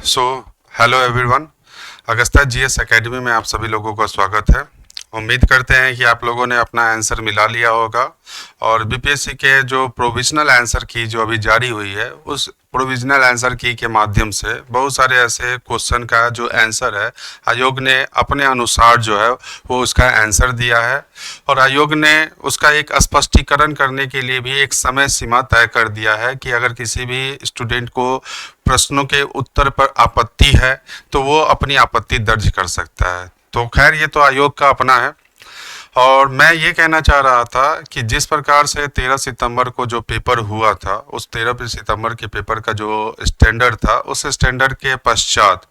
सो hello everyone, अगस्ता GS academy में आप सभी लोगों का स्वागत है। उम्मीद करते हैं कि आप लोगों ने अपना आंसर मिला लिया होगा और बीपीएससी के जो प्रोविजनल आंसर की जो अभी जारी हुई है उस प्रोविजनल आंसर की के माध्यम से बहुत सारे ऐसे क्वेश्चन का जो आंसर है आयोग ने अपने अनुसार जो है वो उसका आंसर दिया है और आयोग ने उसका एक स्पष्टीकरण करने के लिए भी एक समय सीमा तय कर दिया है कि अगर किसी भी स्टूडेंट को प्रश्नों के उत्तर पर आपत्ति है तो वो अपनी आपत्ति दर्ज कर सकता है। तो खैर ये तो आयोग का अपना है और मैं ये कहना चाह रहा था कि जिस प्रकार से 13 सितंबर को जो पेपर हुआ था उस 13 सितंबर के पेपर का जो स्टैंडर्ड था उस स्टैंडर्ड के पश्चात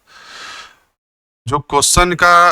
जो क्वेश्चन का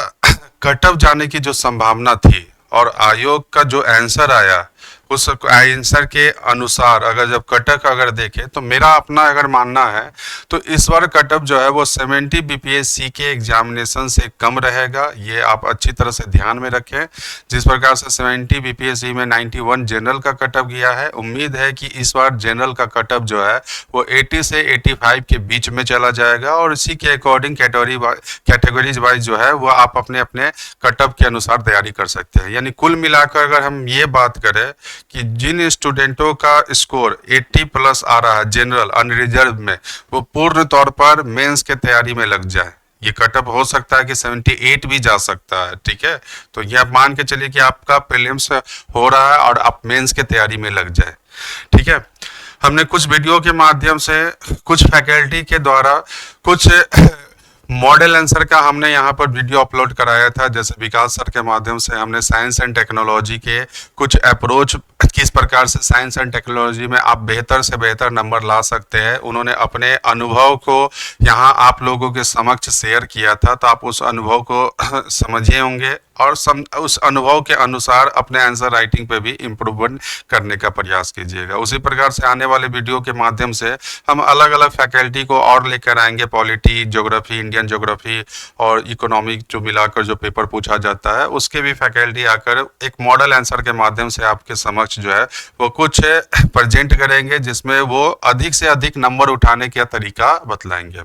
कट ऑफ जाने की जो संभावना थी और आयोग का जो आंसर आया उस आंसर के अनुसार अगर जब कटअप अगर देखें तो मेरा अपना अगर मानना है तो इस बार कटअप जो है वो 70 बीपीएससी के एग्जामिनेशन से कम रहेगा। ये आप अच्छी तरह से ध्यान में रखें। जिस प्रकार से 70 बीपीएससी में 91 जनरल का कटअप गया है, उम्मीद है कि इस बार जनरल का कटअप जो है वो 80 से 85 के बीच में चला जाएगा और इसी के अकॉर्डिंग कैटेगरीज वाइज जो है वो आप अपने अपने कटअप के अनुसार तैयारी कर सकते हैं। यानी कुल मिलाकर अगर हम ये बात करें कि जिन स्टूडेंटों का स्कोर 80 प्लस आ रहा है जनरल अनरिजर्व में, वो पूर्ण तौर पर मेंस के तैयारी में लग जाए। ये कटअप हो सकता है कि 78 भी जा सकता है, ठीक है। तो ये आप मान के चलिए कि आपका प्रीलिम्स हो रहा है और आप मेंस के तैयारी में लग जाए, ठीक है। हमने कुछ वीडियो के माध्यम से कुछ फैकल्टी के द्वारा कुछ मॉडल आंसर का हमने यहाँ पर वीडियो अपलोड कराया था। जैसे विकास सर के माध्यम से हमने साइंस एंड टेक्नोलॉजी के कुछ अप्रोच, किस प्रकार से साइंस एंड टेक्नोलॉजी में आप बेहतर से बेहतर नंबर ला सकते हैं, उन्होंने अपने अनुभव को यहाँ आप लोगों के समक्ष शेयर किया था। तो आप उस अनुभव को समझे होंगे और उस अनुभव के अनुसार अपने आंसर राइटिंग पे भी इम्प्रूवमेंट करने का प्रयास कीजिएगा। उसी प्रकार से आने वाले वीडियो के माध्यम से हम अलग अलग फैकल्टी को और लेकर आएंगे। पॉलिटी, ज्योग्राफी, इंडियन ज्योग्राफी और इकोनॉमिक जो मिलाकर जो पेपर पूछा जाता है उसके भी फैकल्टी आकर एक मॉडल आंसर के माध्यम से आपके समक्ष जो है वो कुछ प्रेजेंट करेंगे जिसमें वो अधिक से अधिक नंबर उठाने का तरीका बतलाएंगे।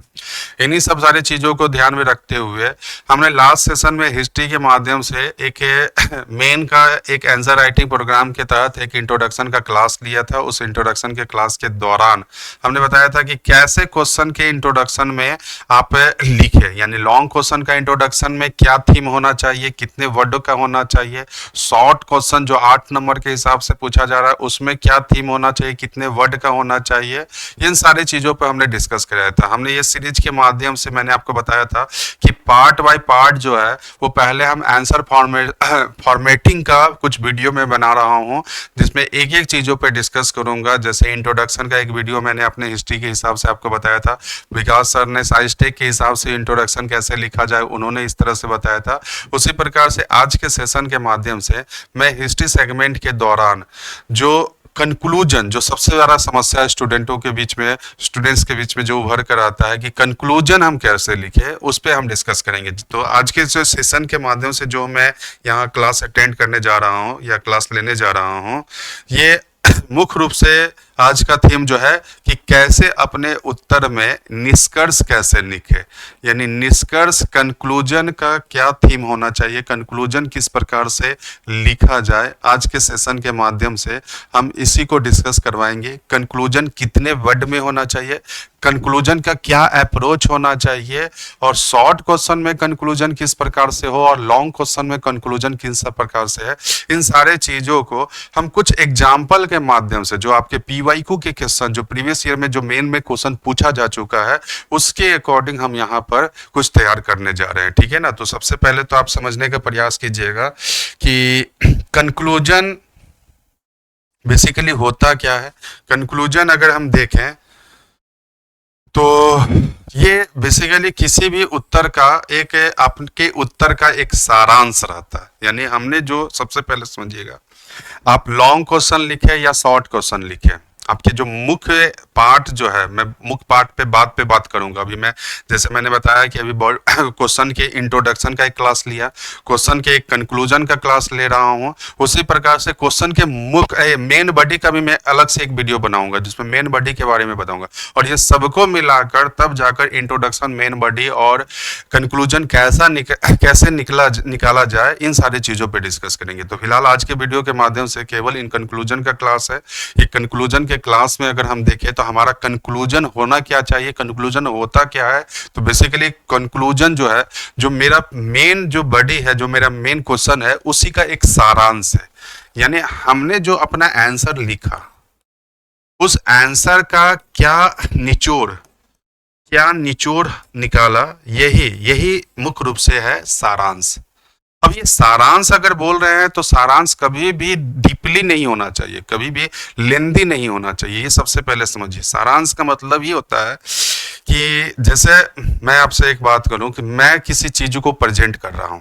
इन्हीं सब सारी चीज़ों को ध्यान में रखते हुए हमने लास्ट सेशन में हिस्ट्री के माध्यम से एक मेन का एक आंसर राइटिंग प्रोग्राम के तहत एक इंट्रोडक्शन का क्लास लिया था। उस इंट्रोडक्शन के क्लास के दौरान हमने बताया था कि कैसे क्वेश्चन के इंट्रोडक्शन में आप लिखे, यानी लॉन्ग क्वेश्चन का इंट्रोडक्शन में क्या थीम होना चाहिए, कितने वर्ड का होना चाहिए, शॉर्ट क्वेश्चन जो 8 नंबर के हिसाब से पूछा जा रहा है उसमें क्या थीम होना चाहिए, कितने वर्ड का होना चाहिए। इन सारी चीज़ों पर हमने डिस्कस कराया था। हमने ये सीरीज के माध्यम से मैंने आपको बताया था कि पार्ट बाय पार्ट जो है वो पहले हम आंसर फॉर्मेटिंग का कुछ वीडियो में बना रहा हूँ जिसमें एक एक चीज़ों पे डिस्कस करूँगा। जैसे इंट्रोडक्शन का एक वीडियो मैंने अपने हिस्ट्री के हिसाब से आपको बताया था, विकास सर ने साइंसटेक के हिसाब से इंट्रोडक्शन कैसे लिखा जाए उन्होंने इस तरह से बताया था। उसी प्रकार से आज के सेशन के माध्यम से मैं हिस्ट्री सेगमेंट के दौरान जो कंक्लूजन, जो सबसे ज़्यादा समस्या स्टूडेंट्स के बीच में जो उभर कर आता है कि कंक्लूजन हम कैसे लिखें, उस पर हम डिस्कस करेंगे। तो आज के जो सेशन के माध्यम से जो मैं यहाँ क्लास अटेंड करने जा रहा हूँ या क्लास लेने जा रहा हूँ, ये मुख्य रूप से आज का थीम जो है कि कैसे अपने उत्तर में निष्कर्ष कैसे लिखे, यानी निष्कर्ष कंक्लूजन का क्या थीम होना चाहिए, कंक्लूजन किस प्रकार से लिखा जाए। आज के सेशन के माध्यम से हम इसी को डिस्कस करवाएंगे। कंक्लूजन कितने वर्ड में होना चाहिए, कंक्लूजन का क्या अप्रोच होना चाहिए और शॉर्ट क्वेश्चन में कंक्लूजन किस प्रकार से हो और लॉन्ग क्वेश्चन में कंक्लूजन किस प्रकार से है। इन सारे चीज़ों को हम कुछ एग्जाम्पल के माध्यम से, जो आपके पीवाईक्यू के क्वेश्चन जो प्रीवियस ईयर में जो मेन में क्वेश्चन पूछा जा चुका है उसके अकॉर्डिंग हम यहाँ पर कुछ तैयार करने जा रहे हैं, ठीक है ना। तो सबसे पहले तो आप समझने का प्रयास कीजिएगा कि कंक्लूजन बेसिकली होता क्या है। कंक्लूजन अगर हम देखें तो ये बेसिकली किसी भी उत्तर का एक आपके उत्तर का एक सारांश रहता है। यानी हमने जो सबसे पहले समझिएगा, आप लॉन्ग क्वेश्चन लिखे या शॉर्ट क्वेश्चन लिखे, आपके जो मुख्य पार्ट जो है, मैं मुख्य पार्ट पे बात करूंगा। अभी मैं, जैसे मैंने बताया कि अभी क्वेश्चन के इंट्रोडक्शन का एक क्लास लिया, क्वेश्चन के एक कंक्लूजन का क्लास ले रहा हूँ, उसी प्रकार से क्वेश्चन के मुख्य मेन बॉडी का भी मैं अलग से एक वीडियो बनाऊंगा जिसमें मेन बॉडी के बारे में बताऊंगा। और ये सबको मिलाकर तब जाकर इंट्रोडक्शन, मेन बॉडी और कंक्लूजन कैसे निकाला जाए, इन सारी चीज़ों पे डिस्कस करेंगे। तो फिलहाल आज के वीडियो के माध्यम से केवल इन कंक्लूजन का क्लास है। ये कंक्लूजन के क्लास में अगर हम देखें तो हमारा कंक्लूजन होना क्या चाहिए, कंक्लूजन होता क्या है, तो बेसिकली कंक्लूजन जो है, जो मेरा मेन जो बॉडी है, जो मेरा मेन क्वेश्चन है, उसी का एक सारांश है। यानी हमने जो अपना आंसर लिखा, उस आंसर का क्या निचोड़ निकाला, यही मुख्य रूप से है सारांश। अब ये सारांश अगर बोल रहे हैं तो सारांश कभी भी डीपली नहीं होना चाहिए, कभी भी लेंदी नहीं होना चाहिए। ये सबसे पहले समझिए। सारांश का मतलब ये होता है कि जैसे मैं आपसे एक बात करूं कि मैं किसी चीज को प्रेजेंट कर रहा हूं,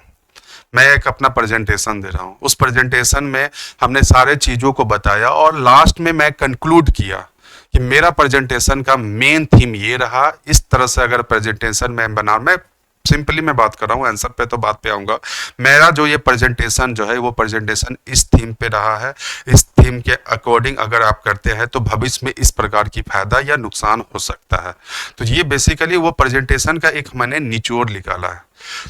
मैं एक अपना प्रेजेंटेशन दे रहा हूं, उस प्रेजेंटेशन में हमने सारे चीजों को बताया और लास्ट में मैं कंक्लूड किया कि मेरा प्रेजेंटेशन का मेन थीम ये रहा। इस तरह से अगर प्रेजेंटेशन मैं सिंपली मैं बात कर रहा हूँ, आंसर पे तो बात पे आऊंगा। मेरा जो ये प्रेजेंटेशन जो है, वो प्रेजेंटेशन इस थीम पे रहा है, इस थीम के अकॉर्डिंग अगर आप करते हैं तो भविष्य में इस प्रकार की फायदा या नुकसान हो सकता है। तो ये बेसिकली वो प्रेजेंटेशन का एक मैंने निचोड़ निकाला है।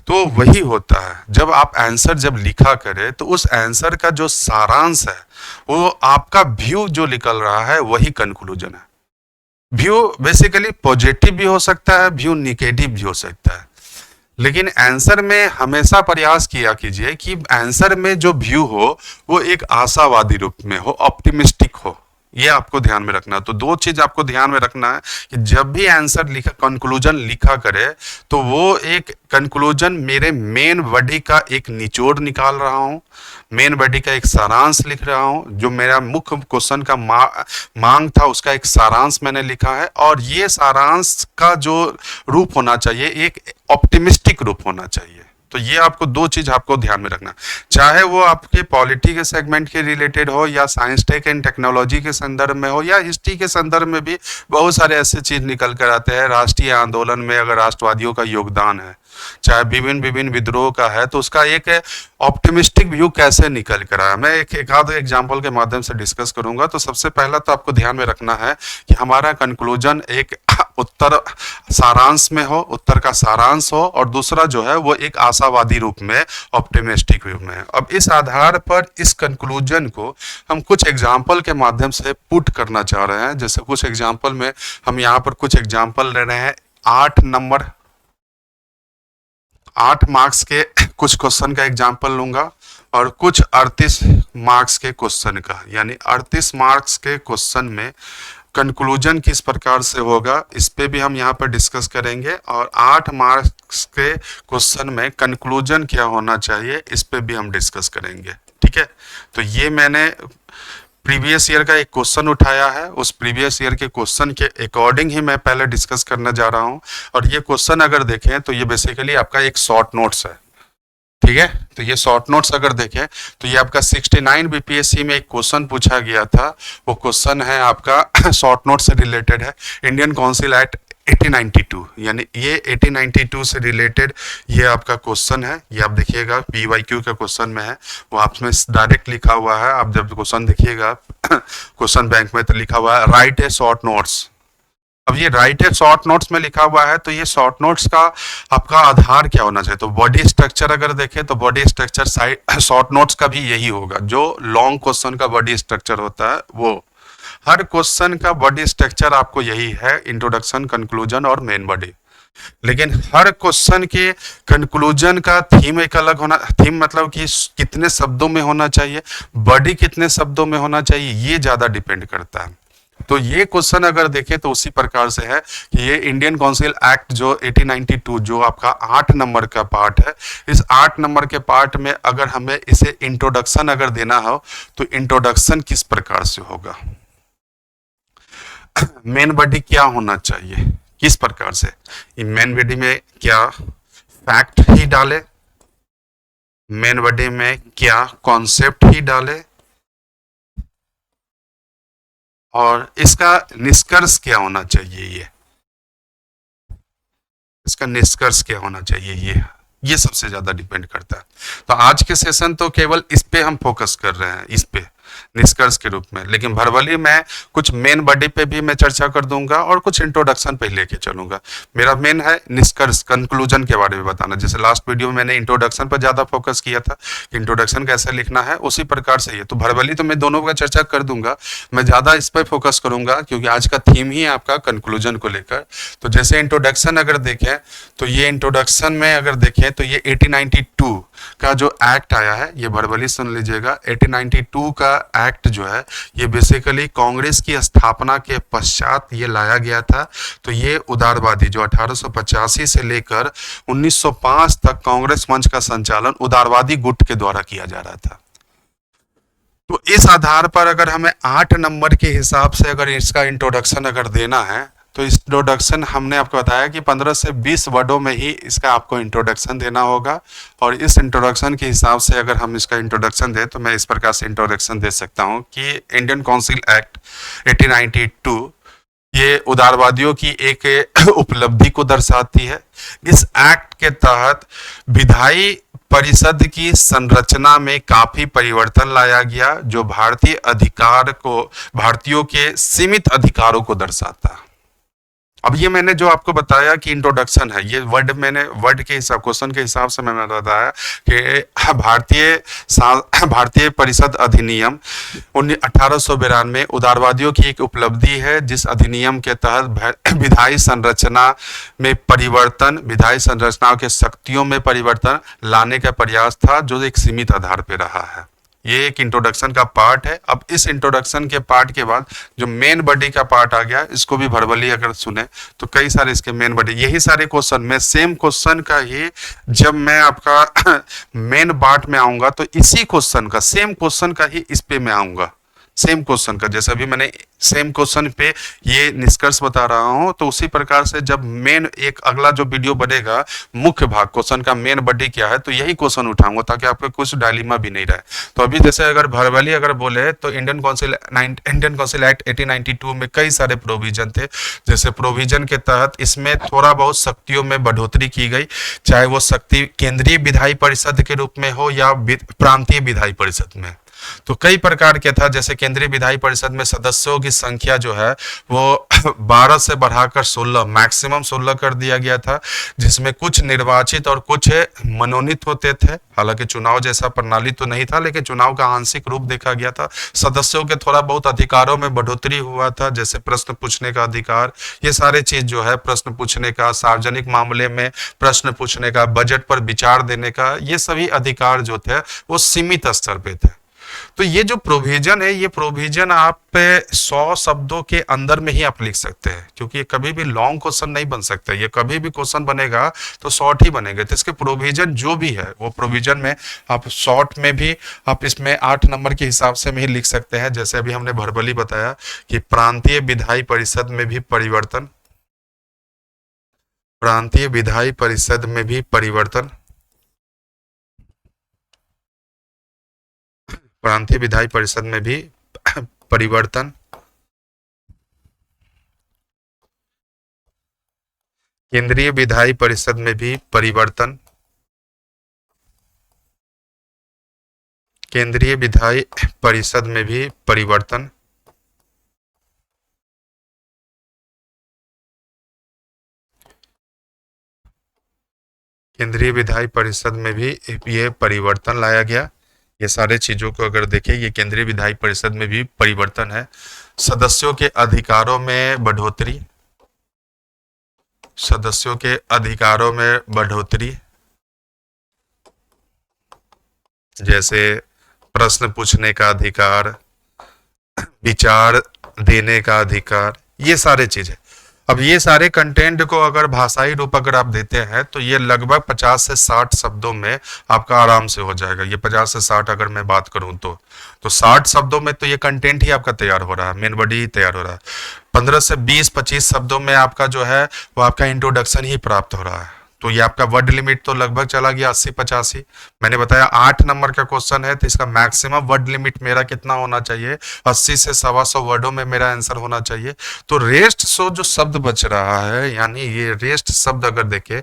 तो वही होता है, जब आप आंसर जब लिखा करें तो उस आंसर का जो सारांश है, वो आपका व्यू जो निकल रहा है, वही कंक्लूजन है। व्यू बेसिकली पॉजिटिव भी हो सकता है, व्यू निगेटिव भी हो सकता है, लेकिन आंसर में हमेशा प्रयास किया कीजिए कि आंसर में जो व्यू हो वो एक आशावादी रूप में हो, ऑप्टिमिस्टिक हो। ये आपको ध्यान में रखना। तो दो चीज आपको ध्यान में रखना है कि जब भी आंसर लिखा, कंक्लूजन लिखा करे, तो वो एक कंक्लूजन मेरे मेन बॉडी का एक निचोड़ निकाल रहा हूँ, मेन बॉडी का एक सारांश लिख रहा हूँ। जो मेरा मुख्य क्वेश्चन का मांग था, उसका एक सारांश मैंने लिखा है। और ये सारांश का जो रूप होना चाहिए, एक ऑप्टिमिस्टिक रूप होना चाहिए। तो ये आपको दो चीज आपको ध्यान में रखना, चाहे वो आपके पॉलिटी के सेगमेंट के रिलेटेड हो, या साइंस टेक एंड टेक्नोलॉजी के संदर्भ में हो, या हिस्ट्री के संदर्भ में भी बहुत सारे ऐसे चीज निकल कर आते हैं। राष्ट्रीय आंदोलन में अगर राष्ट्रवादियों का योगदान है, चाहे विभिन्न विद्रोह का है, तो उसका एक ऑप्टिमिस्टिक व्यू कैसे निकल कर आया, मैं एक आध एग्जाम्पल के माध्यम से डिस्कस करूंगा। तो सबसे पहला तो आपको ध्यान में रखना है कि हमारा कंक्लूजन एक उत्तर सारांश में हो, उत्तर का सारांश हो, और दूसरा जो है वो एक आशावादी रूप में, ऑप्टिमिस्टिक रूप में। अब इस आधार पर इस कंक्लूजन को हम कुछ एग्जाम्पल के माध्यम से पुट करना चाह रहे हैं। जैसे कुछ एग्जाम्पल में हम यहाँ पर कुछ एग्जाम्पल ले रहे हैं। 8 मार्क्स के कुछ क्वेश्चन का एग्जाम्पल लूंगा और कुछ 38 मार्क्स के क्वेश्चन का, यानी 38 मार्क्स के क्वेश्चन में कंक्लूजन किस प्रकार से होगा, इस पे भी हम यहाँ पर डिस्कस करेंगे। और 8 मार्क्स के क्वेश्चन में कंक्लूजन क्या होना चाहिए, इस पे भी हम डिस्कस करेंगे। ठीक है, तो ये मैंने प्रीवियस ईयर का एक क्वेश्चन उठाया है, उस प्रीवियस ईयर के क्वेश्चन के अकॉर्डिंग ही मैं पहले डिस्कस करने जा रहा हूं। और ये क्वेश्चन अगर देखें तो ये बेसिकली आपका एक शॉर्ट नोट्स है। ठीक है, तो ये शॉर्ट नोट्स अगर देखें तो ये आपका 69 बीपीएससी में एक क्वेश्चन पूछा गया था। वो क्वेश्चन है आपका शॉर्ट नोट से रिलेटेड है, इंडियन काउंसिल एक्ट 1892, यानी ये 1892 से रिलेटेड ये आपका क्वेश्चन है। ये आप देखिएगा पीवाईक्यू का क्वेश्चन में है, वो आप में डायरेक्ट लिखा हुआ है। आप जब क्वेश्चन देखिएगा क्वेश्चन बैंक में, तो लिखा हुआ है राइट ए शॉर्ट नोट्स। अब ये राइट ए शॉर्ट नोट्स में लिखा हुआ है, तो ये शॉर्ट नोट्स का आपका आधार क्या होना चाहिए। तो बॉडी स्ट्रक्चर अगर देखें तो body structure side short notes का भी यही होगा। जो लॉन्ग क्वेश्चन का बॉडी स्ट्रक्चर होता है, वो हर क्वेश्चन का बॉडी स्ट्रक्चर आपको यही है, इंट्रोडक्शन, कंक्लूजन और मेन बॉडी। लेकिन हर क्वेश्चन के कंक्लूजन का थीम एक अलग होना, थीम मतलब कि कितने शब्दों में होना चाहिए, बॉडी कितने शब्दों में होना चाहिए, ये ज्यादा डिपेंड करता है। तो ये क्वेश्चन अगर देखें तो उसी प्रकार से है कि ये इंडियन काउंसिल एक्ट जो 1892 जो आपका 8 नंबर का पार्ट है, इस 8 नंबर के पार्ट में अगर हमें इसे इंट्रोडक्शन अगर देना हो तो इंट्रोडक्शन किस प्रकार से होगा, मेन बॉडी क्या होना चाहिए, किस प्रकार से मेन बॉडी में क्या फैक्ट ही डाले, मेन बॉडी में क्या कॉन्सेप्ट ही डाले, और इसका निष्कर्ष क्या होना चाहिए, इसका निष्कर्ष क्या होना चाहिए, ये सबसे ज्यादा डिपेंड करता है। तो आज के सेशन तो केवल इस पे हम फोकस कर रहे हैं, इस पे निष्कर्ष के रूप में, लेकिन भरवली में कुछ मेन बॉडी पे भी मैं चर्चा कर दूंगा और कुछ इंट्रोडक्शन पे लेके चलूंगा। मेरा मेन है निष्कर्ष, कंक्लूजन के बारे में बताना। जैसे लास्ट वीडियो में मैंने इंट्रोडक्शन पर ज्यादा फोकस किया था, इंट्रोडक्शन कैसे लिखना है, उसी प्रकार से ये तो भरवली तो मैं दोनों का चर्चा कर दूंगा, मैं ज्यादा इस पर फोकस करूंगा क्योंकि आज का थीम ही है आपका कंक्लूजन को लेकर। तो जैसे इंट्रोडक्शन अगर देखें तो ये इंट्रोडक्शन में अगर देखें तो ये 1892 का जो एक्ट आया है, ये भरवली सुन लीजिएगा। 1892 का एक्ट जो है ये बेसिकली कांग्रेस की स्थापना के पश्चात ये लाया गया था। तो ये उदारवादी जो 1885 से लेकर 1905 तक कांग्रेस मंच का संचालन उदारवादी गुट के द्वारा किया जा रहा था। तो इस आधार पर अगर हमें 8 नंबर के हिसाब से अगर इसका इंट्रोडक्शन अगर देना है तो इंट्रोडक्शन हमने आपको बताया कि 15 से 20 वर्डों में ही इसका आपको इंट्रोडक्शन देना होगा। और इस इंट्रोडक्शन के हिसाब से अगर हम इसका इंट्रोडक्शन दें तो मैं इस प्रकार से इंट्रोडक्शन दे सकता हूं कि इंडियन काउंसिल एक्ट 1892 ये उदारवादियों की एक उपलब्धि को दर्शाती है। इस एक्ट के तहत विधायी परिषद की संरचना में काफी परिवर्तन लाया गया जो भारतीय अधिकार को, भारतीयों के सीमित अधिकारों को दर्शाता है। अब ये मैंने जो आपको बताया कि इंट्रोडक्शन है, ये वर्ड मैंने वर्ड के हिसाब, क्वेश्चन के हिसाब से मैंने बताया कि भारतीय परिषद अधिनियम 1892 उदारवादियों की एक उपलब्धि है जिस अधिनियम के तहत विधायी संरचना में परिवर्तन, विधायी संरचनाओं के शक्तियों में परिवर्तन लाने का प्रयास था जो एक सीमित आधार पर रहा है। ये एक इंट्रोडक्शन का पार्ट है। अब इस इंट्रोडक्शन के पार्ट के बाद जो मेन बॉडी का पार्ट आ गया, इसको भी भरवली अगर सुने तो कई सारे इसके मेन बॉडी, यही सारे क्वेश्चन मैं सेम क्वेश्चन का ही जब मैं आपका मेन पार्ट में आऊंगा तो इसी क्वेश्चन का, सेम क्वेश्चन का ही इस पे मैं आऊंगा, सेम क्वेश्चन का। जैसे अभी मैंने सेम क्वेश्चन पे ये निष्कर्ष बता रहा हूं तो उसी प्रकार से जब मेन एक अगला जो वीडियो बनेगा मुख्य भाग, क्वेश्चन का मेन बॉडी क्या है, तो यही क्वेश्चन उठाऊंगा ताकि आपको कुछ डायलेमा भी नहीं रहे। तो अभी जैसे अगर भरवली अगर बोले तो इंडियन काउंसिल एक्ट 1892 में कई सारे प्रोविजन थे। जैसे प्रोविजन के तहत इसमें थोड़ा बहुत शक्तियों में बढ़ोतरी की गई, चाहे वो शक्ति केंद्रीय विधायी परिषद के रूप में हो या प्रांतीय विधायी परिषद में। तो कई प्रकार के था, जैसे केंद्रीय विधायी परिषद में सदस्यों की संख्या जो है वो 12 से बढ़ाकर 16, मैक्सिमम 16 कर दिया गया था, जिसमें कुछ निर्वाचित और कुछ मनोनीत होते थे। हालांकि चुनाव जैसा प्रणाली तो नहीं था, लेकिन चुनाव का आंशिक रूप देखा गया था। सदस्यों के थोड़ा बहुत अधिकारों में बढ़ोतरी हुआ था, जैसे प्रश्न पूछने का अधिकार, ये सारे चीज जो है, प्रश्न पूछने का, सार्वजनिक मामले में प्रश्न पूछने का, बजट पर विचार देने का, ये सभी अधिकार जो थे वो सीमित स्तर पे थे। तो ये जो प्रोविजन है, ये प्रोविजन आप 100 शब्दों के अंदर में ही आप लिख सकते हैं, क्योंकि ये कभी भी लॉन्ग क्वेश्चन नहीं बन सकता। ये कभी भी क्वेश्चन बनेगा तो शॉर्ट ही बनेगा। तो इसके प्रोविजन जो भी है वो प्रोविजन में आप शॉर्ट में भी आप इसमें 8 नंबर के हिसाब से में ही लिख सकते हैं। जैसे अभी हमने भरबली बताया कि प्रांतीय विधायी परिषद में भी परिवर्तन, प्रांतीय विधायी परिषद में भी परिवर्तन, प्रांतीय विधायी परिषद में भी परिवर्तन, केंद्रीय विधायी परिषद में भी परिवर्तन, केंद्रीय विधायी परिषद में भी परिवर्तन, केंद्रीय विधायी परिषद में भी ये परिवर्तन लाया गया। ये सारे चीजों को अगर देखें, ये केंद्रीय विधायी परिषद में भी परिवर्तन है। सदस्यों के अधिकारों में बढ़ोतरी, सदस्यों के अधिकारों में बढ़ोतरी, जैसे प्रश्न पूछने का अधिकार, विचार देने का अधिकार, ये सारे चीजें। अब ये सारे कंटेंट को अगर भाषाई रूप अगर आप देते हैं तो ये लगभग 50 से 60 शब्दों में आपका आराम से हो जाएगा। ये 50 से 60 अगर मैं बात करूं तो 60 शब्दों में तो ये कंटेंट ही आपका तैयार हो रहा है, मेन बॉडी ही तैयार हो रहा है। 15 से 20-25 शब्दों में आपका जो है वो आपका इंट्रोडक्शन ही प्राप्त हो रहा है। तो ये आपका वर्ड लिमिट तो लगभग चला गया 80-85। मैंने बताया 8 नंबर का क्वेश्चन है, तो इसका मैक्सिमम वर्ड लिमिट मेरा कितना होना चाहिए, 80 से 125 वर्डों में मेरा आंसर होना चाहिए। तो रेस्ट जो शब्द बच रहा है, यानी ये रेस्ट शब्द अगर देखे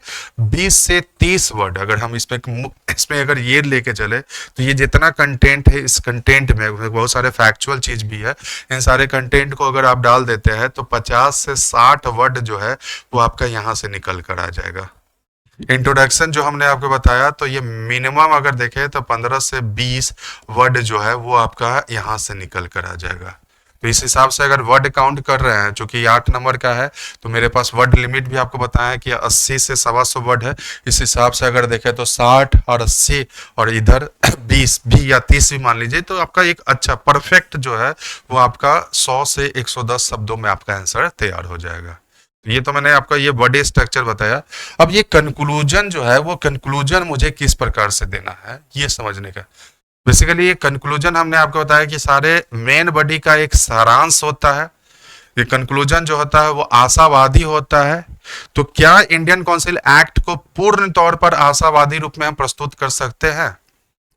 20 से 30 वर्ड, अगर हम इसमें अगर ये लेके चले तो ये जितना कंटेंट है, इस कंटेंट में बहुत सारे फैक्चुअल चीज भी है, इन सारे कंटेंट को अगर आप डाल देते हैं तो 50 से 60 वर्ड जो है वो आपका यहाँ से निकल कर आ जाएगा। इंट्रोडक्शन जो हमने आपको बताया, तो ये मिनिमम अगर देखें तो 15 से 20 वर्ड जो है वो आपका यहाँ से निकल कर आ जाएगा। तो इस हिसाब से अगर वर्ड काउंट कर रहे हैं, चूंकि 8 नंबर का है, तो मेरे पास वर्ड लिमिट भी आपको बताया कि 80 से 125 वर्ड है। इस हिसाब से अगर देखें तो 60 और 80 और इधर 20 भी या 30 भी मान लीजिए, तो आपका एक अच्छा परफेक्ट जो है वो आपका 100 से 110 शब्दों में आपका आंसर तैयार हो जाएगा। ये तो मैंने आपका ये वर्ड स्ट्रक्चर बताया। अब ये कंक्लूजन जो है, वो कंक्लूजन मुझे किस प्रकार से देना है ये समझने का। बेसिकली ये कंक्लूजन हमने आपको बताया कि सारे मेन बॉडी का एक सारांश होता है। ये कंक्लूजन जो होता है वो आशावादी होता है। तो क्या इंडियन काउंसिल एक्ट को पूर्ण तौर पर आशावादी रूप में हम प्रस्तुत कर सकते हैं?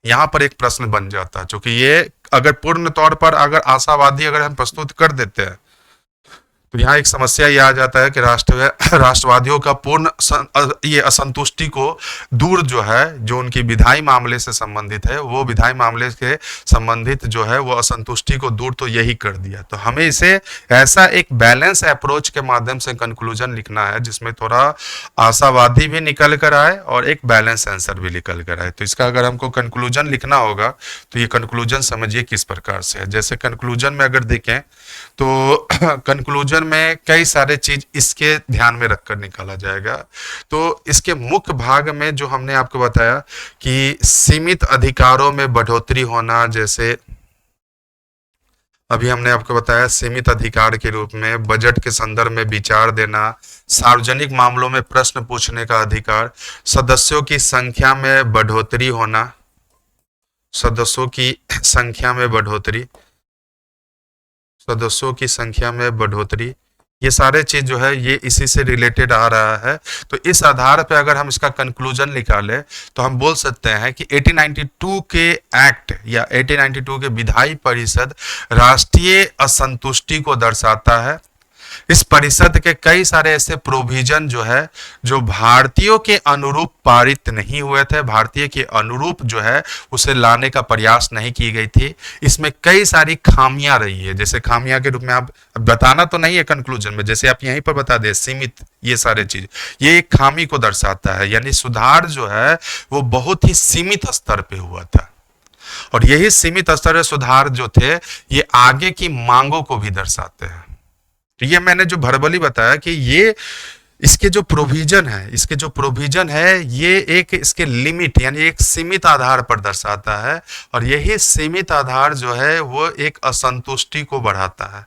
यहाँ पर एक प्रश्न बन जाता है, क्योंकि ये अगर पूर्ण तौर पर अगर आशावादी अगर हम प्रस्तुत कर देते हैं, तो यहाँ एक समस्या ये आ जाता है कि राष्ट्रवादियों का ये असंतुष्टि को दूर जो है, जो उनकी विधायी मामले से संबंधित है, वो विधायी मामले के संबंधित जो है वो असंतुष्टि को दूर तो यही कर दिया। तो हमें इसे ऐसा एक बैलेंस अप्रोच के माध्यम से कंक्लूजन लिखना है जिसमें थोड़ा आशावादी भी निकल कर आए और एक बैलेंस आंसर भी निकल कर आए। तो इसका अगर हमको कंक्लूजन लिखना होगा तो ये कंक्लूजन समझिए किस प्रकार से है। जैसे कंक्लूजन में अगर देखें तो कंक्लूजन में कई सारे चीज इसके ध्यान में रखकर निकाला जाएगा। तो इसके मुख्य भाग में जो हमने आपको बताया कि सीमित अधिकारों में बढ़ोतरी होना, जैसे अभी हमने आपको बताया सीमित अधिकार के रूप में बजट के संदर्भ में विचार देना, सार्वजनिक मामलों में प्रश्न पूछने का अधिकार, सदस्यों की संख्या में बढ़ोतरी होना, सदस्यों की संख्या में बढ़ोतरी, सदस्यों की संख्या में बढ़ोतरी, ये सारे चीज जो है ये इसी से रिलेटेड आ रहा है। तो इस आधार पे अगर हम इसका कंक्लूजन निकालें तो हम बोल सकते हैं कि 1892 के एक्ट या 1892 के विधायी परिषद राष्ट्रीय असंतुष्टि को दर्शाता है। इस परिषद के कई सारे ऐसे प्रोविजन जो है जो भारतीयों के अनुरूप पारित नहीं हुए थे, भारतीय के अनुरूप जो है उसे लाने का प्रयास नहीं की गई थी। इसमें कई सारी खामियां रही है। जैसे खामियां के रूप में आप बताना तो नहीं है कंक्लूजन में, जैसे आप यहीं पर बता दें सीमित, ये सारे चीज ये एक खामी को दर्शाता है, यानी सुधार जो है वो बहुत ही सीमित स्तर पे हुआ था। और यही सीमित स्तर पे सुधार जो थे ये आगे की मांगों को भी दर्शाते हैं। तो ये मैंने जो भर्बली बताया कि ये इसके जो प्रोविजन है, इसके जो प्रोविजन है ये एक इसके लिमिट यानी एक सीमित आधार पर दर्शाता है, और यही सीमित आधार जो है वो एक असंतुष्टि को बढ़ाता है।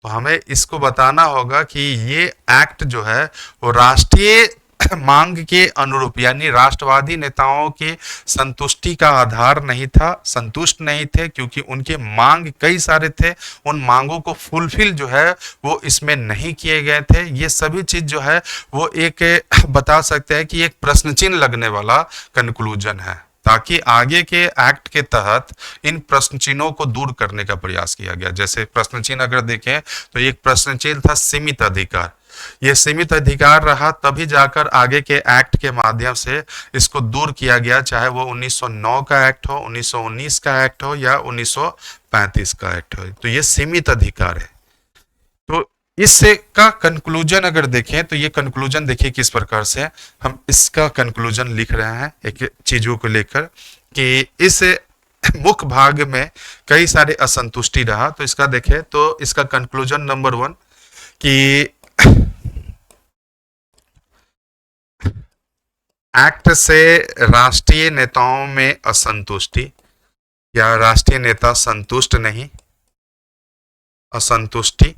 तो हमें इसको बताना होगा कि ये एक्ट जो है वो राष्ट्रीय मांग के अनुरूप यानी राष्ट्रवादी नेताओं के संतुष्टि का आधार नहीं था, संतुष्ट नहीं थे, क्योंकि उनके मांग कई सारे थे। उन मांगों को फुलफिल जो है वो इसमें नहीं किए गए थे। ये सभी चीज जो है वो एक बता सकते हैं कि एक प्रश्न चिन्ह लगने वाला कंक्लूजन है, ताकि आगे के एक्ट के तहत इन प्रश्न चिन्हों को दूर करने का प्रयास किया गया। जैसे प्रश्न चिन्ह अगर देखें तो एक प्रश्न चिन्ह था सीमित अधिकार। ये सीमित अधिकार रहा, तभी जाकर आगे के एक्ट के माध्यम से इसको दूर किया गया, चाहे वो 1909 का एक्ट हो, 1919 का एक्ट हो या 1935 का एक्ट हो। तो ये सीमित अधिकार है। तो इससे का कंक्लूजन अगर देखें तो ये कंक्लूजन देखिए किस प्रकार से है। हम इसका कंक्लूजन लिख रहे हैं एक चीजों को लेकर कि इस मुख्य भाग में कई सारे असंतुष्टि रहा। तो इसका देखें तो इसका कंक्लूजन नंबर 1 कि एक्ट से राष्ट्रीय नेताओं में असंतुष्टि या राष्ट्रीय नेता संतुष्ट नहीं, असंतुष्टि,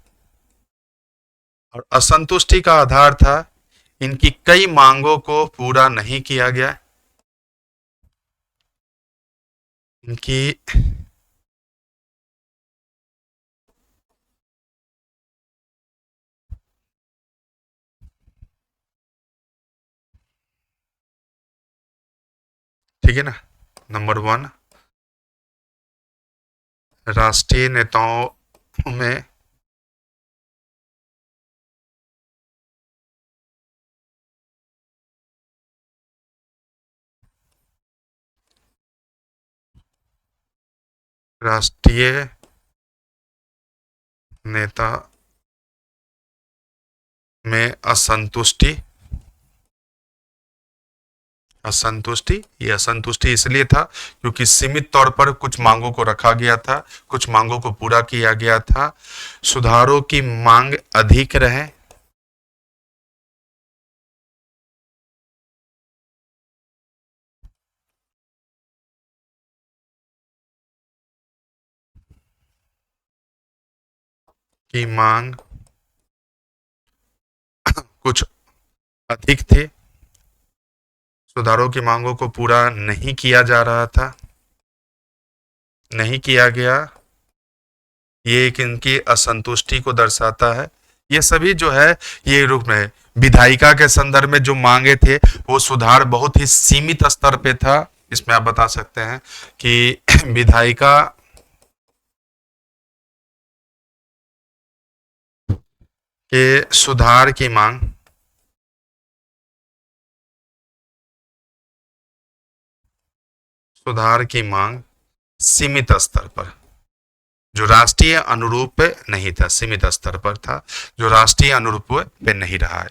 और असंतुष्टि का आधार था इनकी कई मांगों को पूरा नहीं किया गया। इनकी ठीक है ना। नंबर 1, राष्ट्रीय नेताओं में राष्ट्रीय नेता में असंतुष्टि। ये असंतुष्टि इसलिए था क्योंकि सीमित तौर पर कुछ मांगों को रखा गया था, कुछ मांगों को पूरा किया गया था। सुधारों की मांग अधिक रहे, की मांग कुछ अधिक थे, सुधारों की मांगों को पूरा नहीं किया जा रहा था, नहीं किया गया। ये एक इनकी असंतुष्टि को दर्शाता है। ये सभी जो है ये रूप में विधायिका के संदर्भ में जो मांगे थे वो सुधार बहुत ही सीमित स्तर पे था। इसमें आप बता सकते हैं कि विधायिका के सुधार की मांग सीमित स्तर पर, जो राष्ट्रीय अनुरूप नहीं था, सीमित स्तर पर था, जो राष्ट्रीय अनुरूप पे नहीं रहा है।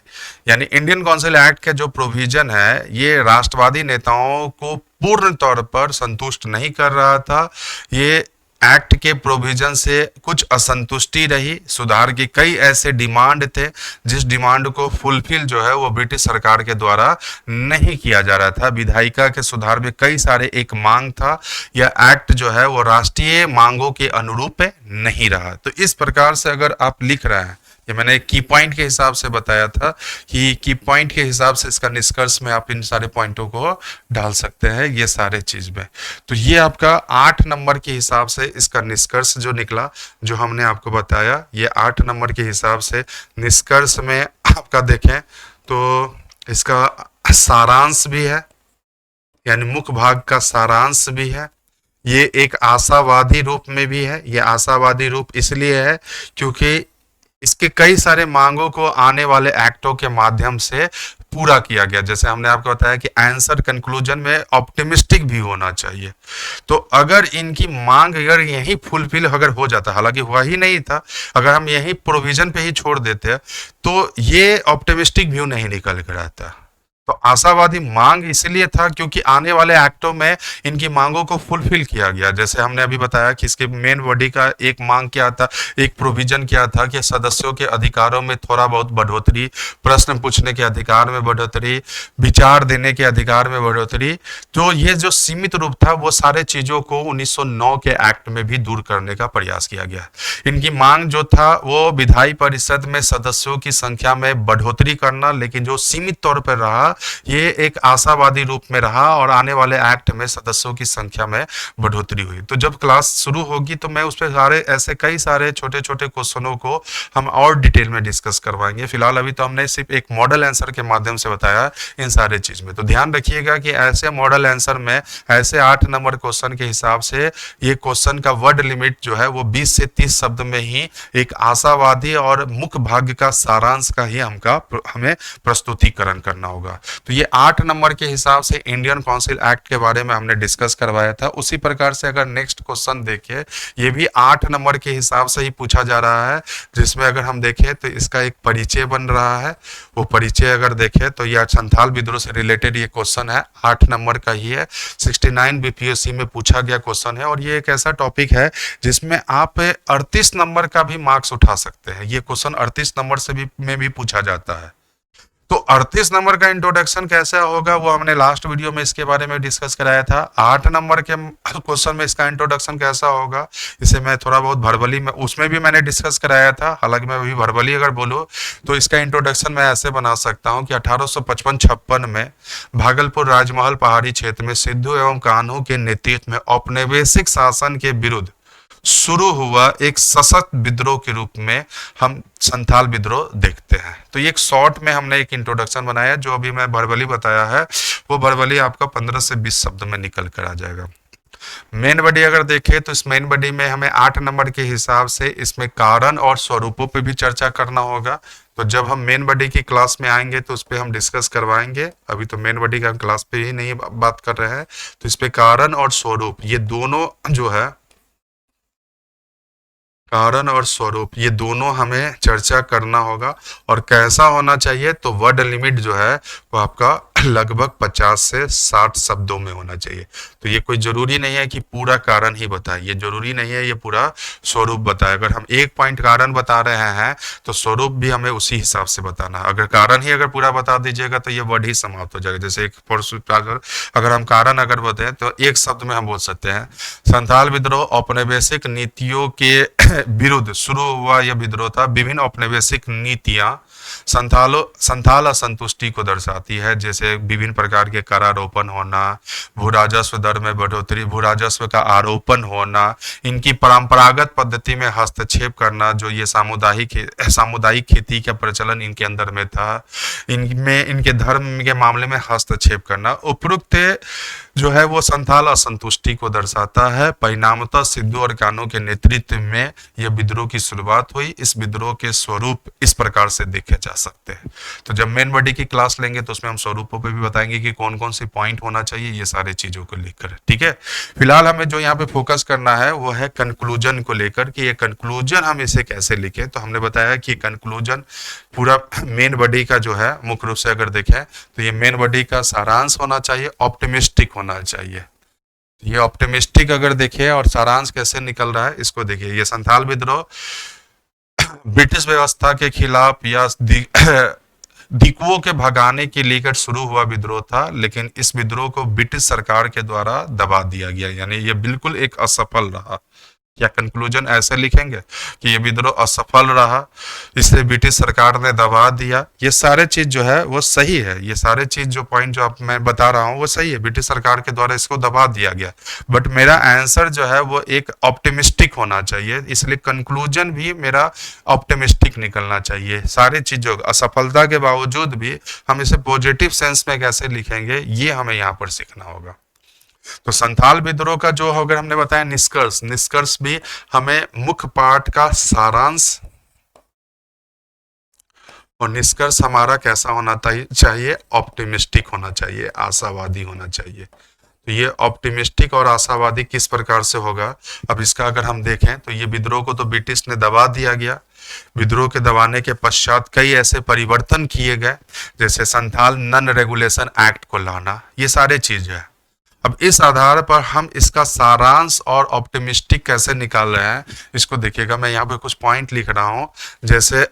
यानी इंडियन काउंसिल एक्ट का जो प्रोविजन है ये राष्ट्रवादी नेताओं को पूर्ण तौर पर संतुष्ट नहीं कर रहा था। ये एक्ट के प्रोविजन से कुछ असंतुष्टि रही, सुधार की कई ऐसे डिमांड थे जिस डिमांड को फुलफिल जो है वो ब्रिटिश सरकार के द्वारा नहीं किया जा रहा था। विधायिका के सुधार में कई सारे एक मांग था, यह एक्ट जो है वो राष्ट्रीय मांगों के अनुरूप नहीं रहा। तो इस प्रकार से अगर आप लिख रहे हैं, ये मैंने की पॉइंट के हिसाब से बताया था कि की पॉइंट के हिसाब से इसका निष्कर्ष में आप इन सारे पॉइंटों को डाल सकते हैं ये सारे चीज में। तो ये आपका 8 नंबर के हिसाब से इसका निष्कर्ष जो निकला, जो हमने आपको बताया, ये 8 नंबर के हिसाब से निष्कर्ष में आपका देखें तो इसका सारांश भी है, यानी मुख्य भाग का सारांश भी है। ये एक आशावादी रूप में भी है। ये आशावादी रूप इसलिए है क्योंकि इसके कई सारे मांगों को आने वाले एक्टों के माध्यम से पूरा किया गया। जैसे हमने आपको बताया कि आंसर कंक्लूजन में ऑप्टिमिस्टिक भी होना चाहिए। तो अगर इनकी मांग अगर यही फुलफिल अगर हो जाता, हालांकि हुआ ही नहीं था, अगर हम यही प्रोविजन पे ही छोड़ देते तो ये ऑप्टिमिस्टिक व्यू नहीं निकल कर आता। तो आशावादी मांग इसलिए था क्योंकि आने वाले एक्टों में इनकी मांगों को फुलफिल किया गया। जैसे हमने अभी बताया कि इसके मेन बॉडी का एक मांग क्या था, एक प्रोविजन क्या था कि सदस्यों के अधिकारों में थोड़ा बहुत बढ़ोतरी, प्रश्न पूछने के अधिकार में बढ़ोतरी, विचार देने के अधिकार में बढ़ोतरी। तो ये जो सीमित रूप था वो सारे चीजों को 1909 के एक्ट में भी दूर करने का प्रयास किया गया। इनकी मांग जो था वो विधायी परिषद में सदस्यों की संख्या में बढ़ोतरी करना, लेकिन जो सीमित तौर पर रहा ये एक आशावादी रूप में रहा और आने वाले एक्ट में सदस्यों की संख्या में बढ़ोतरी हुई। तो जब क्लास शुरू होगी तो मैं उस पर सारे ऐसे कई सारे छोटे छोटे क्वेश्चनों को हम और डिटेल में डिस्कस करवाएंगे। फिलहाल अभी तो हमने सिर्फ एक मॉडल आंसर के माध्यम से बताया इन सारे चीज में। तो ध्यान रखिएगा कि ऐसे मॉडल आंसर में ऐसे 8 नंबर क्वेश्चन के हिसाब से ये क्वेश्चन का वर्ड लिमिट जो है वो 20 से 30 शब्द में ही एक आशावादी और मुख्य भाग का सारांश का ही हमें प्रस्तुतिकरण करना होगा। तो ये 8 नंबर के हिसाब से इंडियन काउंसिल एक्ट के बारे में हमने डिस्कस करवाया था। उसी प्रकार से अगर नेक्स्ट क्वेश्चन देखें, ये भी 8 नंबर के हिसाब से ही पूछा जा रहा है, जिसमें अगर हम देखें तो इसका एक परिचय बन रहा है। वो परिचय अगर देखें तो यह संथाल विद्रोह से रिलेटेड ये क्वेश्चन है, 8 नंबर का ही है, 69 बीपीएससी में पूछा गया क्वेश्चन है। और ये एक ऐसा टॉपिक है जिसमें आप 38 नंबर का भी मार्क्स उठा सकते हैं। ये क्वेश्चन 38 नंबर से भी पूछा जाता है। तो 38 नंबर का इंट्रोडक्शन कैसे होगा वो हमने लास्ट वीडियो में इसके बारे में डिस्कस कराया था। 8 नंबर के क्वेश्चन में इसका इंट्रोडक्शन कैसा होगा इसे मैं थोड़ा बहुत वर्बली में उसमें भी मैंने डिस्कस कराया था। हालांकि मैं अभी वर्बली अगर बोलूँ तो इसका इंट्रोडक्शन मैं ऐसे बना सकता हूँ कि 1855-56 में भागलपुर राजमहल पहाड़ी क्षेत्र में सिद्धू एवं कान्हू के नेतृत्व में औपनिवेशिक शासन के विरुद्ध शुरू हुआ एक सशक्त विद्रोह के रूप में हम संथाल विद्रोह देखते हैं। तो ये एक शॉर्ट में हमने एक इंट्रोडक्शन बनाया, जो अभी मैं वर्बली बताया है वो वर्बली आपका 15 से 20 शब्द में निकल कर आ जाएगा। मेन बॉडी अगर देखें तो इस मेन बॉडी में हमें 8 नंबर के हिसाब से इसमें कारण और स्वरूपों पे भी चर्चा करना होगा। तो जब हम मेन बॉडी की क्लास में आएंगे तो उस पर हम डिस्कस करवाएंगे। अभी तो मेन बॉडी का क्लास पे ही नहीं बात कर रहे हैं। तो इस पे कारण और स्वरूप ये दोनों जो है, कारण और स्वरूप ये दोनों हमें चर्चा करना होगा। और कैसा होना चाहिए, तो वर्ड लिमिट जो है वो आपका लगभग 50 से 60 शब्दों में होना चाहिए। तो ये कोई जरूरी नहीं है कि पूरा कारण ही बताए, ये जरूरी नहीं है ये पूरा स्वरूप बताए। अगर हम एक पॉइंट कारण बता रहे हैं तो स्वरूप भी हमें उसी हिसाब से बताना है। अगर कारण ही अगर पूरा बता दीजिएगा तो ये वर्ड ही समाप्त हो जाएगा। जैसे एक अगर हम कारण अगर बताएं तो एक शब्द में हम बोल सकते हैं, संथाल विद्रोह औपनिवेशिक नीतियों के विरुद्ध शुरू हुआ यह विद्रोह था। विभिन्न औपनिवेशिक नीतियां संथाल असंतुष्टि को दर्शाती है, जैसे विभिन्न प्रकार के करारोपण होना, भू राजस्व दर में बढ़ोतरी, भू राजस्व का आरोपण होना, इनकी परंपरागत पद्धति में हस्तक्षेप करना, जो ये सामुदायिक खेती का प्रचलन इनके अंदर में था, इनमें इनके धर्म के मामले में हस्तक्षेप करना। उपरोक्त जो है वो संथाल असंतुष्टि को दर्शाता है। परिणामतः सिद्धू और कान्हू के नेतृत्व में यह विद्रोह की शुरुआत हुई। इस विद्रोह के स्वरूप इस प्रकार से देखे जा सकते हैं। तो जब मेन बॉडी की क्लास लेंगे तो उसमें हम स्वरूपों पे भी बताएंगे कि कौन कौन से पॉइंट होना चाहिए, ये सारे चीजों को लेकर। ठीक है, फिलहाल हमें जो यहाँ पे फोकस करना है वो है कंक्लूजन को लेकर, कि ये कंक्लूजन हम इसे कैसे लिखें। तो हमने बताया कि कंक्लूजन पूरा मेन बॉडी का जो है मुख्य रूप से अगर देखें तो ये मेन बॉडी का सारांश होना चाहिए, ऑप्टिमिस्टिक होना चाहिए। ये ऑप्टिमिस्टिक अगर देखिए और सारांश कैसे निकल रहा है इसको देखिए। ये संथाल विद्रोह ब्रिटिश व्यवस्था के खिलाफ या दिकुओं के भगाने के लेकर शुरू हुआ विद्रोह था, लेकिन इस विद्रोह को ब्रिटिश सरकार के द्वारा दबा दिया गया, यानी ये बिल्कुल एक असफल रहा। या कंक्लूजन ऐसे लिखेंगे कि ये विद्रोह असफल रहा, इसे ब्रिटिश सरकार ने दबा दिया। ये सारे चीज जो है वो सही है, ये सारे चीज जो पॉइंट जो आप मैं बता रहा हूँ वो सही है, ब्रिटिश सरकार के द्वारा इसको दबा दिया गया। बट मेरा आंसर जो है वो एक ऑप्टिमिस्टिक होना चाहिए, इसलिए कंक्लूजन भी मेरा ऑप्टिमिस्टिक निकलना चाहिए। सारी चीजों असफलता के बावजूद भी हम इसे पॉजिटिव सेंस में कैसे लिखेंगे ये हमें यहाँ पर सीखना होगा। तो संथाल विद्रोह का जो अगर हमने बताया निष्कर्ष भी हमें मुख्य पाठ का सारांश, और निष्कर्ष हमारा कैसा होना चाहिए, ऑप्टिमिस्टिक होना चाहिए, आशावादी होना चाहिए। तो ये ऑप्टिमिस्टिक और आशावादी किस प्रकार से होगा, अब इसका अगर हम देखें तो ये विद्रोह को तो ब्रिटिश ने दबा दिया गया। विद्रोह के दबाने के पश्चात कई ऐसे परिवर्तन किए गए, जैसे संथाल नन रेगुलेशन एक्ट को लाना, ये सारे चीज है। अब इस आधार पर हम इसका सारांश और ऑप्टिमिस्टिक कैसे निकाल रहे हैं इसको देखिएगा। मैं यहाँ पे कुछ पॉइंट लिख रहा हूँ, जैसे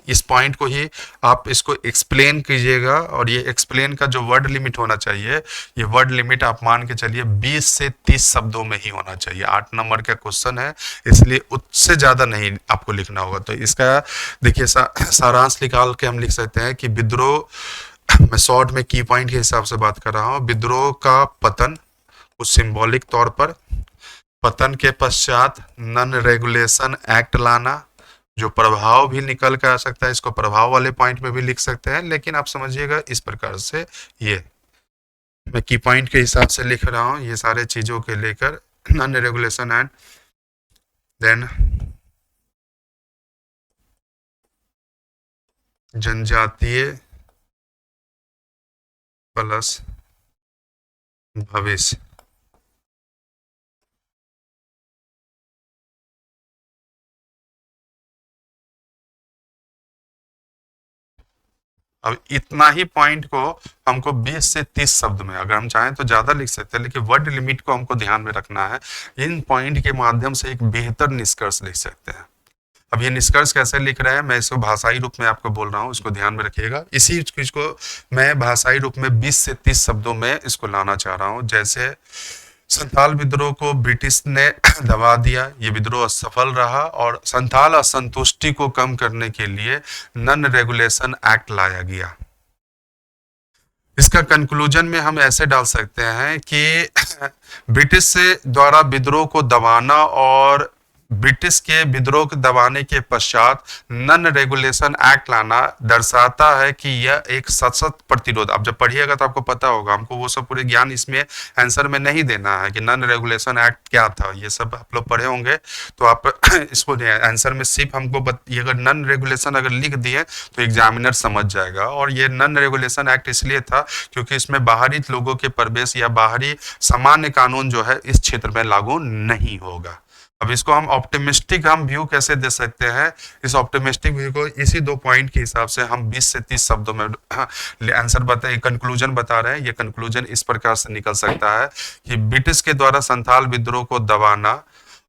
इस पॉइंट को ही आप इसको एक्सप्लेन कीजिएगा, और ये एक्सप्लेन का जो वर्ड लिमिट होना चाहिए, ये वर्ड लिमिट आप मान के चलिए 20 से 30 शब्दों में ही होना चाहिए। 8 नंबर का क्वेश्चन है, इसलिए उससे ज्यादा नहीं आपको लिखना होगा। तो इसका देखिए सारांश निकाल के हम लिख सकते हैं कि विद्रोह, मैं शॉर्ट में की पॉइंट के हिसाब से बात कर रहा हूं, विद्रोह का पतन, कुछ सिंबॉलिक तौर पर पतन के पश्चात नन रेगुलेशन एक्ट लाना, जो प्रभाव भी निकल कर आ सकता है, इसको प्रभाव वाले पॉइंट में भी लिख सकते हैं, लेकिन आप समझिएगा इस प्रकार से। ये मैं की पॉइंट के हिसाब से लिख रहा हूं, ये सारे चीजों के लेकर नन रेगुलेशन एंड देन जनजातीय प्लस भविष्य। अब इतना ही पॉइंट को हमको 20 से 30 शब्द में, अगर हम चाहें तो ज्यादा लिख सकते हैं, लेकिन वर्ड लिमिट को हमको ध्यान में रखना है। इन पॉइंट के माध्यम से एक बेहतर निष्कर्ष लिख सकते हैं। अब ये निष्कर्ष कैसे लिख रहे हैं, मैं इसको भाषाई रूप में आपको बोल रहा हूँ, इसको ध्यान में रखिएगा। इसी चीज को मैं भाषाई रूप में 20 से 30 शब्दों में इसको लाना चाह रहा हूँ। जैसे संथाल विद्रोह को ब्रिटिश ने दबा दिया, ये विद्रोह असफल रहा, और संथाल असंतुष्टि को कम करने के लिए नन रेगुलेशन एक्ट लाया गया। इसका कंक्लूजन में हम ऐसे डाल सकते हैं कि ब्रिटिश से द्वारा विद्रोह को दबाना और ब्रिटिश के विद्रोह को दबाने के पश्चात नन रेगुलेशन एक्ट लाना दर्शाता है कि यह एक सशक्त प्रतिरोध। आप जब पढ़िएगा तो आपको पता होगा, हमको वो सब पूरे ज्ञान इसमें आंसर में नहीं देना है कि नन रेगुलेशन एक्ट क्या था, ये सब आप लोग पढ़े होंगे तो आप इसको आंसर में सिर्फ हमको ये अगर नन रेगुलेशन अगर लिख दिए तो एग्जामिनर समझ जाएगा। और ये नन रेगुलेशन एक्ट इसलिए था क्योंकि इसमें बाहरी लोगों के प्रवेश या बाहरी सामान्य कानून जो है इस क्षेत्र में लागू नहीं होगा। अब इसको हम ऑप्टिमिस्टिक हम व्यू कैसे दे सकते हैं, इस ऑप्टिमिस्टिक व्यू को इसी 2 पॉइंट के हिसाब से हम 20 से 30 शब्दों में आंसर बताए, कंक्लूजन बता रहे हैं। ये कंक्लूजन इस प्रकार से निकल सकता है कि ब्रिटिश के द्वारा संथाल विद्रोह को दबाना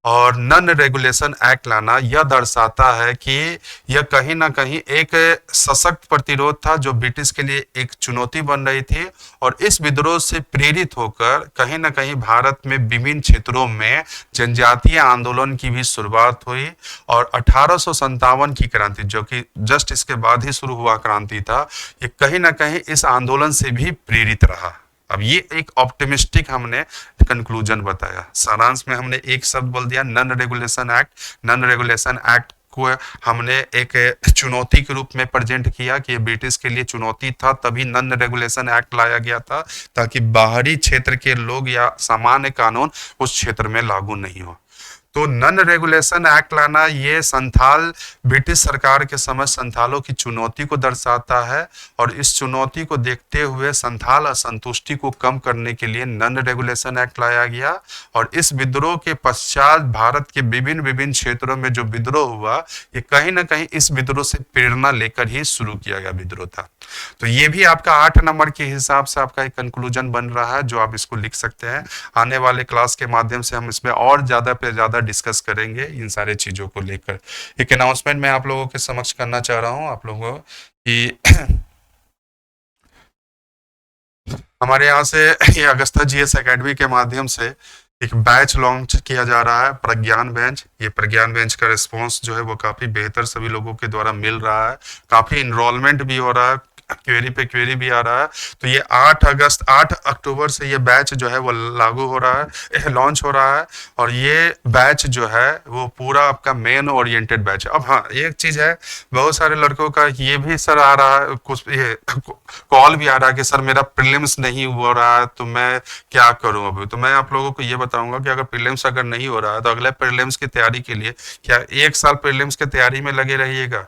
और नन रेगुलेशन एक्ट लाना यह दर्शाता है कि यह कहीं ना कहीं एक सशक्त प्रतिरोध था जो ब्रिटिश के लिए एक चुनौती बन रही थी। और इस विद्रोह से प्रेरित होकर कहीं ना कहीं भारत में विभिन्न क्षेत्रों में जनजातीय आंदोलन की भी शुरुआत हुई। और 1857 की क्रांति, जो कि जस्ट इसके बाद ही शुरू हुआ क्रांति था, ये कहीं ना कहीं इस आंदोलन से भी प्रेरित रहा। अब ये एक ऑप्टिमिस्टिक हमने कंक्लूजन बताया। सारांश में हमने एक शब्द बोल दिया, non regulation act. Non regulation act को हमने एक चुनौती के रूप में प्रेजेंट किया कि ये ब्रिटिश के लिए चुनौती था, तभी नन रेगुलेशन एक्ट लाया गया था ताकि बाहरी क्षेत्र के लोग या सामान्य कानून उस क्षेत्र में लागू नहीं हो। तो नन रेगुलेशन एक्ट लाना ये संथाल ब्रिटिश सरकार के समय संथालों की चुनौती को दर्शाता है। और इस चुनौती को देखते हुए संथाल असंतुष्टि को कम करने के लिए नन रेगुलेशन एक्ट लाया गया। और इस विद्रोह के पश्चात भारत के विभिन्न विभिन्न क्षेत्रों में जो विद्रोह हुआ, ये कहीं ना कहीं इस विद्रोह से प्रेरणा लेकर ही शुरू किया गया विद्रोह था। तो ये भी आपका 8 नंबर के हिसाब से आपका एक कंक्लूजन बन रहा है जो आप इसको लिख सकते हैं। आने वाले क्लास के माध्यम से हम इसमें और ज्यादा पे ज्यादा डिस्कस करेंगे इन सारे चीजों को लेकर। एक अनाउंसमेंट मैं आप लोगों के समक्ष करना चाह रहा हूं आप लोगों की हमारे यहाँ से ये अगस्ता जीएस एकेडमी के माध्यम से एक बैच लॉन्च किया जा रहा है, प्रज्ञान बेंच। ये प्रज्ञान बेंच का रिस्पांस जो है वो काफी बेहतर सभी लोगों के द्वारा मिल रहा है, काफी इनरोलमेंट भी हो रहा है, क्वेरी पे क्वेरी भी आ रहा है। तो ये 8 अक्टूबर से ये बैच जो है वो लागू हो रहा है, लॉन्च हो रहा है। और ये बैच जो है वो पूरा आपका मेन ओरिएंटेड बैच है। अब हाँ, एक चीज है, बहुत सारे लड़कों का ये भी सर आ रहा है, कुछ ये कॉल भी आ रहा है कि सर मेरा प्रीलिम्स नहीं हो रहा है तो मैं क्या करूं अभी। तो मैं आप लोगों को ये बताऊंगा कि अगर प्रीलिम्स अगर नहीं हो रहा है तो अगले प्रीलिम्स की तैयारी के लिए क्या 1 साल प्रीलिम्स की तैयारी में लगे रहिएगा।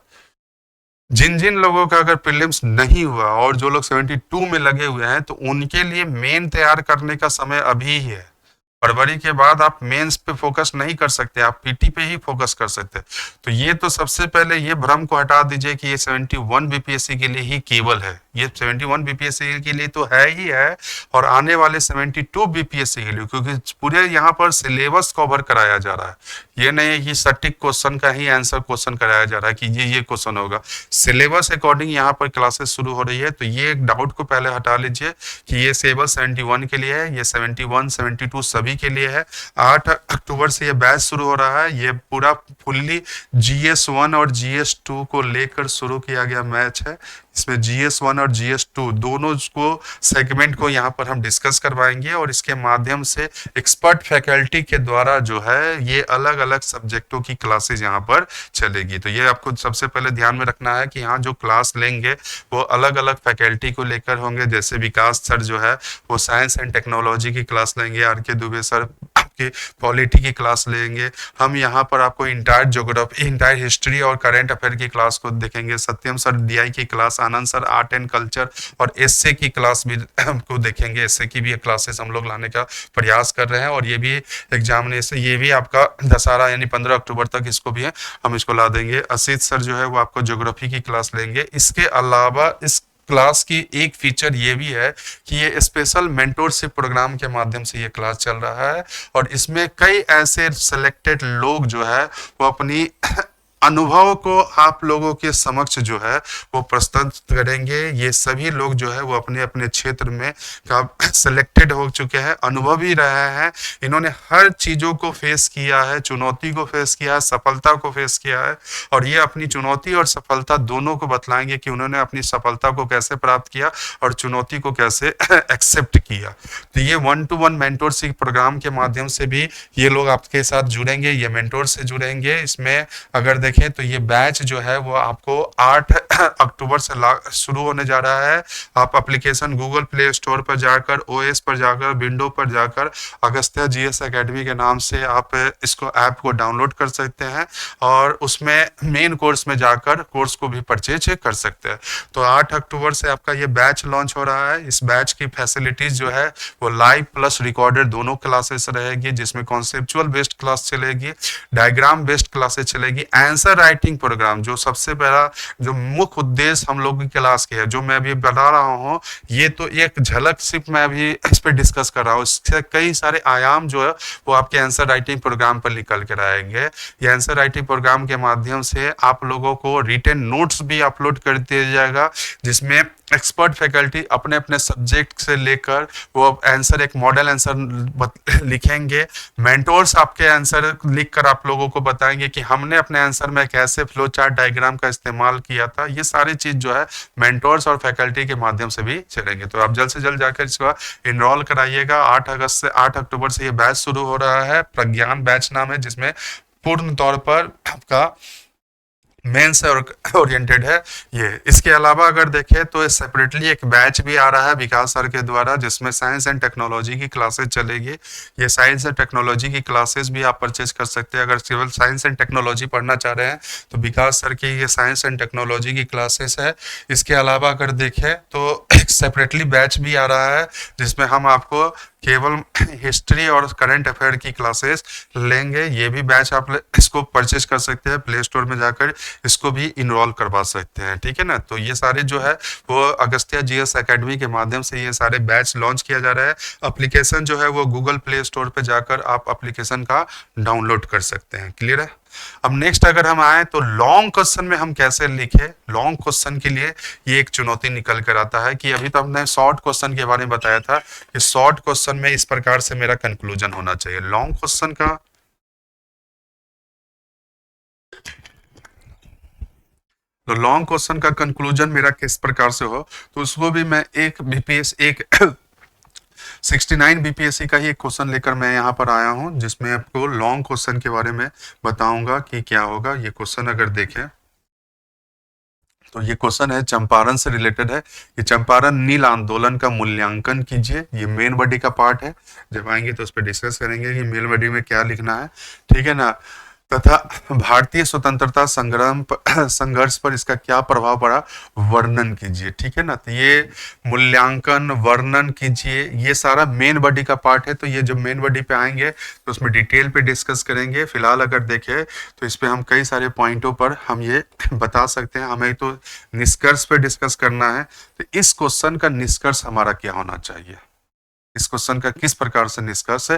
जिन जिन लोगों का अगर प्रीलिम्स नहीं हुआ और जो लोग 72 में लगे हुए हैं तो उनके लिए मेन तैयार करने का समय अभी ही है। फरवरी के बाद आप मेंस पे फोकस नहीं कर सकते, आप पीटी पे ही फोकस कर सकते। तो ये तो सबसे पहले ये भ्रम को हटा दीजिए कि ये 71 बीपीएससी के लिए ही केवल है। ये 71 बीपीएससी के लिए तो है ही है, और आने वाले 72 बीपीएससी के लिए, क्योंकि पूरे यहाँ पर सिलेबस कवर कराया जा रहा है। ये नहीं है कि सटीक क्वेश्चन का ही आंसर क्वेश्चन कराया जा रहा है कि ये क्वेश्चन होगा। सिलेबस अकॉर्डिंग यहाँ पर क्लासेस शुरू हो रही है। तो ये एक डाउट को पहले हटा लीजिए कि ये सिलेबस 71 के लिए है, ये 71 72 सभी के लिए है। 8 अक्टूबर से ये बैच शुरू हो रहा है। ये पूरा फुल्ली GS1 और GS2 को लेकर शुरू किया गया मैच है। इसमें GS1 और GS2 दोनों को सेगमेंट को यहाँ पर हम डिस्कस करवाएंगे, और इसके माध्यम से एक्सपर्ट फैकल्टी के द्वारा जो है ये अलग अलग सब्जेक्टों की क्लासेस यहाँ पर चलेगी। तो ये आपको सबसे पहले ध्यान में रखना है कि यहाँ जो क्लास लेंगे वो अलग अलग फैकल्टी को लेकर होंगे। जैसे विकास सर जो है वो साइंस एंड टेक्नोलॉजी की क्लास लेंगे, RK दुबे सर आपके पॉलिटी की क्लास लेंगे। हम यहाँ पर आपको इंटायर ज्योग्राफी, इंटायर हिस्ट्री और करंट अफेयर की क्लास को देखेंगे। सत्यम सर DI की class, Anand sir art and culture और एसए की क्लास भी को देखेंगे। एसए की भी क्लासेस हम लोग लाने का प्रयास कर रहे हैं, और ये भी एग्जामिनेशन, ये भी आपका दशहरा यानी 15 अक्टूबर तक इसको भी है, हम इसको ला देंगे। असित सर जो है वो आपको ज्योग्राफी की क्लास लेंगे। इसके अलावा इस क्लास की एक फीचर ये भी है कि ये स्पेशल मेंटोरशिप प्रोग्राम के माध्यम से ये क्लास चल रहा है, और इसमें कई ऐसे सिलेक्टेड लोग जो है वो अपनी अनुभव को आप लोगों के समक्ष जो है वो प्रस्तुत करेंगे। ये सभी लोग जो है वो अपने अपने क्षेत्र में का सिलेक्टेड हो चुके हैं, अनुभवी रहे हैं, इन्होंने हर चीज़ों को फेस किया है, चुनौती को फेस किया है, सफलता को फेस किया है, और ये अपनी चुनौती और सफलता दोनों को बतलाएंगे कि उन्होंने अपनी सफलता को कैसे प्राप्त किया और चुनौती को कैसे एक्सेप्ट किया। तो ये 1-to-1 मेंटोरशिप प्रोग्राम के माध्यम से भी ये लोग आपके साथ जुड़ेंगे, ये मेंटोर से जुड़ेंगे। इसमें अगर देखें तो ये बैच जो है वो आपको 8 अक्टूबर से शुरू होने जा रहा है। आप एप्लीकेशन गूगल प्ले स्टोर पर जाकर, ओएस पर जाकर, विंडो पर जाकर अगस्त्या जीएस एकेडमी के नाम से आप इसको ऐप को डाउनलोड कर सकते हैं और उसमें मेन कोर्स में जाकर कोर्स को भी परचेज कर सकते हैं। तो 8 अक्टूबर से आपका ये बैच लॉन्च हो रहा है। इस बैच की फैसिलिटीज जो है वो लाइव प्लस रिकॉर्डेड दोनों क्लासेस रहेगी, जिसमें कॉन्सेप्चुअल बेस्ड क्लास चलेगी, डायग्राम बेस्ड क्लासेस चलेगी, आंसर राइटिंग प्रोग्राम जो सबसे पहला जो मुख्य उद्देश्य हम लोगों की क्लास की है, जो मैं अभी बता रहा हूँ, ये तो एक झलक सिर्फ मैं अभी इस पर डिस्कस कर रहा हूँ। इससे कई सारे आयाम जो है वो आपके आंसर राइटिंग प्रोग्राम पर निकल कर आएंगे। ये आंसर राइटिंग प्रोग्राम के माध्यम से आप लोगों को रिटन नोट्स भी अपलोड कर दिया जाएगा, जिसमें एक्सपर्ट फैकल्टी अपने अपने सब्जेक्ट से लेकर वो आंसर एक मॉडल आंसर लिखेंगे। मेंटोर्स आपके आंसर लिखकर आप लोगों को बताएंगे कि हमने अपने आंसर में कैसे फ्लो चार्ट डायग्राम का इस्तेमाल किया था। ये सारी चीज जो है मेंटोर्स और फैकल्टी के माध्यम से भी चलेंगे। तो आप जल्द से जल्द जाकर इसको इनरोल कराइएगा। 8 अक्टूबर से ये बैच शुरू हो रहा है। प्रज्ञान बैच नाम है, जिसमें पूर्ण तौर पर आपका मेंस ओरिएंटेड है ये। इसके अलावा अगर देखें तो सेपरेटली एक बैच भी आ रहा है विकास सर के द्वारा, जिसमें साइंस एंड टेक्नोलॉजी की क्लासेस चलेगी। ये साइंस एंड टेक्नोलॉजी की क्लासेस भी आप परचेज कर सकते हैं। अगर केवल साइंस एंड टेक्नोलॉजी पढ़ना चाह रहे हैं तो विकास सर की ये साइंस एंड टेक्नोलॉजी की क्लासेस है। इसके अलावा अगर देखें तो एक सेपरेटली बैच भी आ रहा है, जिसमें हम आपको केवल हिस्ट्री और करंट अफेयर की क्लासेस लेंगे। ये भी बैच आप इसको परचेज कर सकते हैं, प्ले स्टोर में जाकर इसको भी इनरोल करवा सकते हैं। ठीक है ना। तो ये सारे जो है वो अगस्त्या जीएस एकेडमी के माध्यम से ये सारे बैच लॉन्च किया जा रहा है। एप्लीकेशन जो है वो गूगल प्ले स्टोर पे जाकर आप एप्लीकेशन का डाउनलोड कर सकते हैं। क्लियर है। अब नेक्स्ट अगर हम आए तो लॉन्ग क्वेश्चन में हम कैसे लिखे। लॉन्ग क्वेश्चन के लिए ये एक चुनौती निकल कर आता है कि अभी तो हमने शॉर्ट क्वेश्चन के बारे में बताया था कि शॉर्ट क्वेश्चन में इस प्रकार से मेरा कंक्लूजन होना चाहिए। लॉन्ग क्वेश्चन का तो लॉन्ग क्वेश्चन का कंक्लूजन मेरा किस प्रकार से हो, तो उसको भी मैं एक बीपीएस एक 69 बीपीएससी का ही एक क्वेश्चन लेकर मैं यहाँ पर आया हूँ, जिसमें आपको लॉन्ग क्वेश्चन के बारे में बताऊंगा कि क्या होगा। ये क्वेश्चन अगर देखें तो ये क्वेश्चन है चंपारण से रिलेटेड है। ये चंपारण नील आंदोलन का मूल्यांकन कीजिए। ये मेन बॉडी का पार्ट है। जब आएंगे तो उस पर डिस्कस करेंगे कि मेन बॉडी में क्या लिखना है। ठीक है ना। तथा भारतीय स्वतंत्रता संघर्ष पर इसका क्या प्रभाव पड़ा, वर्णन कीजिए। ठीक है ना। तो ये मूल्यांकन, वर्णन कीजिए, ये सारा मेन बॉडी का पार्ट है। तो ये जब मेन बॉडी पे आएंगे तो उसमें डिटेल पे डिस्कस करेंगे। फिलहाल अगर देखें तो इस पे हम कई सारे पॉइंटों पर हम ये बता सकते हैं। हमें तो निष्कर्ष पे डिस्कस करना है। तो इस क्वेश्चन का निष्कर्ष हमारा क्या होना चाहिए, इस क्वेश्चन का किस प्रकार से निष्कर्ष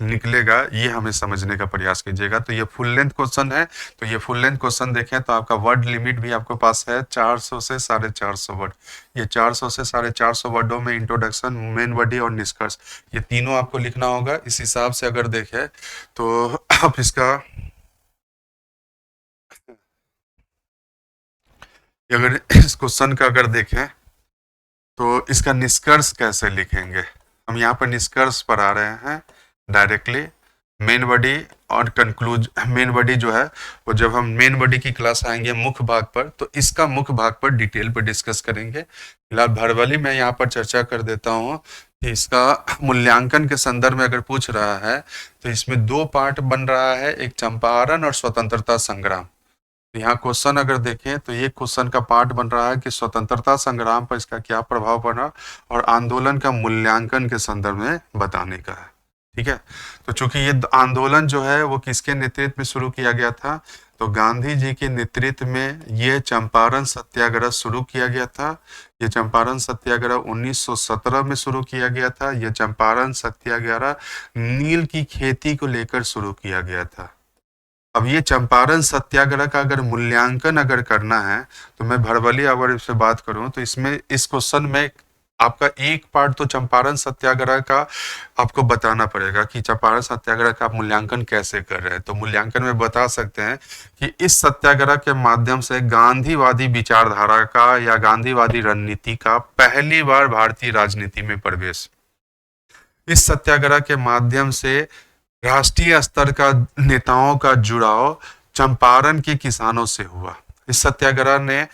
निकलेगा, ये हमें समझने का प्रयास कीजिएगा। तो ये फुल लेंथ क्वेश्चन है। तो ये फुल लेंथ क्वेश्चन देखें तो आपका वर्ड लिमिट भी आपके पास है 400 से 450 वर्ड। ये 400 से 450 वर्डों में इंट्रोडक्शन, मेन बॉडी और निष्कर्ष, ये तीनों आपको लिखना होगा। इस हिसाब से अगर देखें तो आप इसका अगर इस क्वेश्चन का अगर देखें तो इसका निष्कर्ष कैसे लिखेंगे। हम यहाँ पर निष्कर्ष पर आ रहे हैं डायरेक्टली। मेन बॉडी और कंक्लूज, मेन बॉडी जो है वो जब हम मेन बॉडी की क्लास आएंगे मुख्य भाग पर, तो इसका मुख्य भाग पर डिटेल पर डिस्कस करेंगे। फिलहाल भरवली मैं यहाँ पर चर्चा कर देता हूँ कि इसका मूल्यांकन के संदर्भ में अगर पूछ रहा है तो इसमें 2 पार्ट बन रहा है, एक चंपारण और स्वतंत्रता संग्राम। यहाँ क्वेश्चन अगर देखें तो ये क्वेश्चन का पार्ट बन रहा है कि स्वतंत्रता संग्राम पर इसका क्या प्रभाव पड़ा और आंदोलन का मूल्यांकन के संदर्भ में बताने का है। ठीक है। तो चूंकि ये आंदोलन जो है वो किसके नेतृत्व में शुरू किया गया था, तो गांधी जी के नेतृत्व में ये चंपारण सत्याग्रह शुरू किया गया था। ये चंपारण सत्याग्रह 1917 में शुरू किया गया था। ये चंपारण सत्याग्रह नील की खेती को लेकर शुरू किया गया था। अब ये चंपारण सत्याग्रह का अगर मूल्यांकन अगर करना है तो मैं भरबली अगर इससे बात करूं तो इसमें इस क्वेश्चन में आपका एक पार्ट तो चंपारण सत्याग्रह का आपको बताना पड़ेगा कि चंपारण सत्याग्रह का आप मूल्यांकन कैसे कर रहे हैं। तो मूल्यांकन में बता सकते हैं कि इस सत्याग्रह के माध्यम से गांधीवादी विचारधारा का या गांधीवादी रणनीति का पहली बार भारतीय राजनीति में प्रवेश, इस सत्याग्रह के माध्यम से राष्ट्रीय स्तर का नेताओं का जुड़ाव चंपारण के किसानों से हुआ। इस सत्याग्रह ने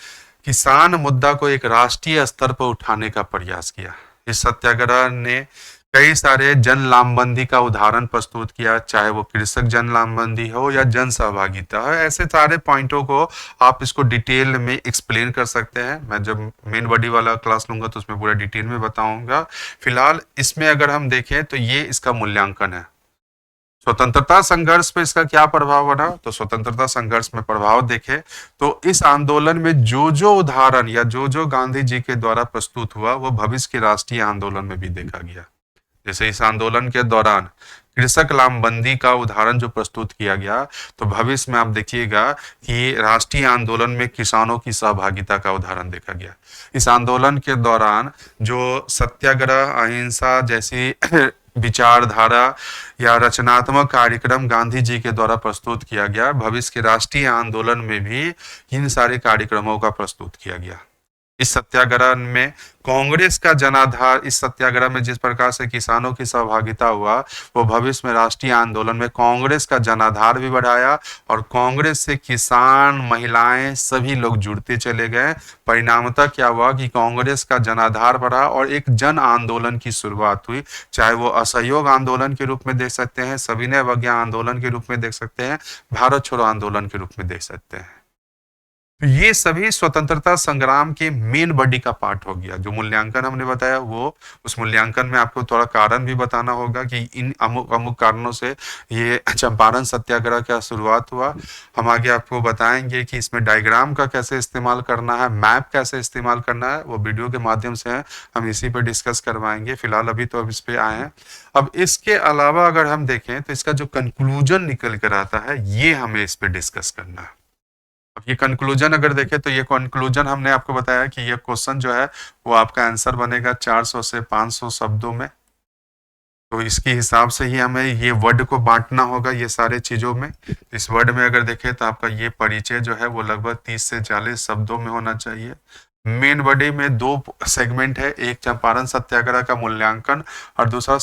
किसान मुद्दा को एक राष्ट्रीय स्तर पर उठाने का प्रयास किया। इस सत्याग्रह ने कई सारे जन लामबंदी का उदाहरण प्रस्तुत किया, चाहे वो कृषक जन लामबंदी हो या जन सहभागिता हो। ऐसे सारे पॉइंटों को आप इसको डिटेल में एक्सप्लेन कर सकते हैं। मैं जब मेन बॉडी वाला क्लास लूंगा तो उसमें पूरा डिटेल में बताऊंगा। फिलहाल इसमें अगर हम देखें तो ये इसका मूल्यांकन है। स्वतंत्रता संघर्ष पे इसका क्या प्रभाव बना, तो स्वतंत्रता संघर्ष में प्रभाव देखें तो इस आंदोलन में जो जो उदाहरण या जो जो गांधी जी के द्वारा प्रस्तुत हुआ वो भविष्य के राष्ट्रीय आंदोलन में भी देखा गया। जैसे इस आंदोलन के दौरान कृषक लामबंदी का उदाहरण जो प्रस्तुत किया गया, तो भविष्य में आप देखिएगा कि राष्ट्रीय आंदोलन में किसानों की सहभागिता का उदाहरण देखा गया। इस आंदोलन के दौरान जो सत्याग्रह, अहिंसा जैसी विचारधारा या रचनात्मक कार्यक्रम गांधी जी के द्वारा प्रस्तुत किया गया, भविष्य के राष्ट्रीय आंदोलन में भी इन सारे कार्यक्रमों का प्रस्तुत किया गया। इस सत्याग्रह में कांग्रेस का जनाधार, इस सत्याग्रह में जिस प्रकार से किसानों की सहभागिता हुआ वो भविष्य में राष्ट्रीय आंदोलन में कांग्रेस का जनाधार भी बढ़ाया और कांग्रेस से किसान, महिलाएं सभी लोग जुड़ते चले गए। परिणामतः क्या हुआ कि कांग्रेस का जनाधार बढ़ा और एक जन आंदोलन की शुरुआत हुई, चाहे वो असहयोग आंदोलन के रूप में देख सकते हैं, सविनय अवज्ञा आंदोलन के रूप में देख सकते हैं, भारत छोड़ो आंदोलन के रूप में देख सकते हैं। ये सभी स्वतंत्रता संग्राम के मेन बॉडी का पार्ट हो गया। जो मूल्यांकन हमने बताया वो, उस मूल्यांकन में आपको थोड़ा कारण भी बताना होगा कि इन अमुक अमुक कारणों से ये चंपारण सत्याग्रह का शुरुआत हुआ। हम आगे आपको बताएंगे कि इसमें डायग्राम का कैसे इस्तेमाल करना है, मैप कैसे इस्तेमाल करना है, वो वीडियो के माध्यम से हम इसी पर डिस्कस करवाएंगे। फिलहाल अभी तो अब इस पे आए हैं। अब इसके अलावा अगर हम देखें तो इसका जो कंक्लूजन निकल कर आता है ये हमें इस पे डिस्कस करना है। अब ये कंक्लूजन अगर देखें तो ये कंक्लूजन हमने आपको बताया कि ये क्वेश्चन जो है वो आपका आंसर बनेगा 400 से 500 शब्दों में। तो इसके हिसाब से ही हमें ये वर्ड को बांटना होगा ये सारे चीजों में। इस वर्ड में अगर देखें तो आपका ये परिचय जो है वो लगभग 30 से 40 शब्दों में होना चाहिए। मेन बॉडी में दो सेगमेंट है, एक चंपारण सत्याग्रह का मूल्यांकन और दूसरा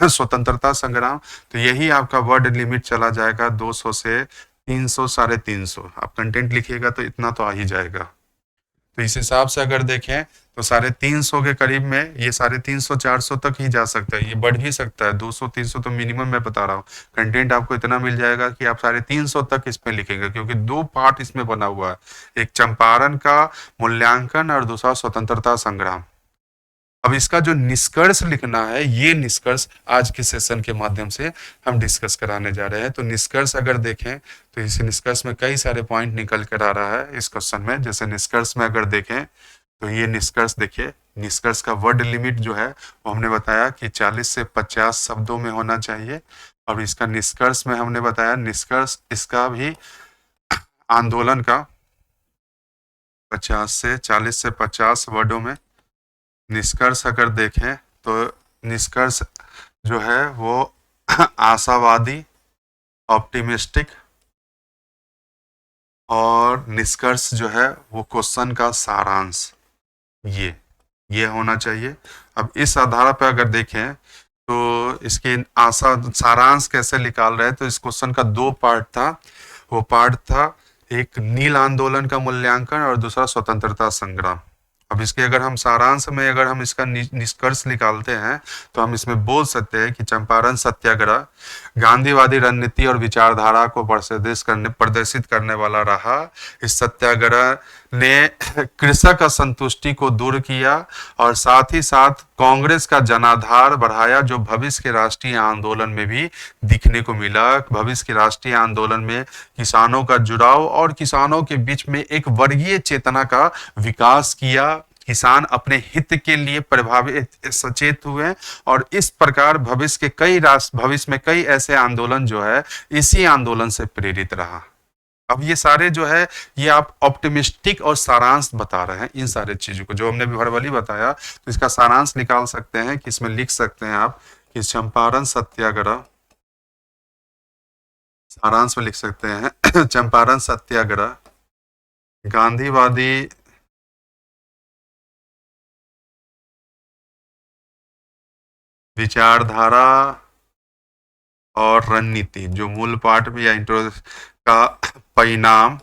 स्वतंत्रता संग्राम। तो यही आपका वर्ड लिमिट चला जाएगा 200 से 300, 350। आप कंटेंट लिखिएगा तो इतना तो आ ही जाएगा। तो इस हिसाब से अगर देखें तो 350 के करीब में ये 350 400 तक ही जा सकता है, ये बढ़ भी सकता है। 200 300 तो मिनिमम मैं बता रहा हूँ। कंटेंट आपको इतना मिल जाएगा कि आप 350 तक इसमें लिखेंगे, क्योंकि दो पार्ट इसमें बना हुआ है, एक चंपारण का मूल्यांकन और दूसरा स्वतंत्रता संग्राम। अब इसका जो निष्कर्ष लिखना है ये निष्कर्ष आज के सेशन के माध्यम से हम डिस्कस कराने जा रहे हैं। तो निष्कर्ष अगर देखें तो इस निष्कर्ष में कई सारे पॉइंट निकल कर आ रहा है इस क्वेश्चन में। जैसे निष्कर्ष में अगर देखें तो ये निष्कर्ष देखिए, निष्कर्ष का वर्ड लिमिट जो है वो हमने बताया कि 40 से 50 शब्दों में होना चाहिए। और इसका निष्कर्ष में हमने बताया निष्कर्ष इसका भी आंदोलन का 40 से 50 वर्डों में। निष्कर्ष अगर देखें तो निष्कर्ष जो है वो आशावादी, ऑप्टिमिस्टिक, और निष्कर्ष जो है वो क्वेश्चन का सारांश, ये होना चाहिए। अब इस आधार पर अगर देखें तो इसके सारांश कैसे निकाल रहे हैं, तो इस क्वेश्चन का दो पार्ट था। वो पार्ट था एक नील आंदोलन का मूल्यांकन और दूसरा स्वतंत्रता संग्राम। अब इसके अगर हम सारांश में अगर हम इसका निष्कर्ष निकालते हैं तो हम इसमें बोल सकते हैं कि चंपारण सत्याग्रह गांधीवादी रणनीति और विचारधारा को प्रदर्शित करने वाला रहा। इस सत्याग्रह ने कृषक असंतुष्टि को दूर किया और साथ ही साथ कांग्रेस का जनाधार बढ़ाया, जो भविष्य के राष्ट्रीय आंदोलन में भी दिखने को मिला। भविष्य के राष्ट्रीय आंदोलन में किसानों का जुड़ाव और किसानों के बीच में एक वर्गीय चेतना का विकास किया। किसान अपने हित के लिए प्रभावित सचेत हुए और इस प्रकार भविष्य में कई ऐसे आंदोलन जो है इसी आंदोलन से प्रेरित रहा। अब ये सारे जो है, ये आप ऑप्टिमिस्टिक और सारांश बता रहे हैं इन सारे चीजों को, जो हमने वर्बली बताया, तो इसका सारांश निकाल सकते हैं कि इसमें लिख सकते हैं आप कि चंपारण सत्याग्रह, सारांश में लिख सकते हैं चंपारण सत्याग्रह गांधीवादी विचारधारा और रणनीति, जो मूल पाठ में या इंट्रो का परिणाम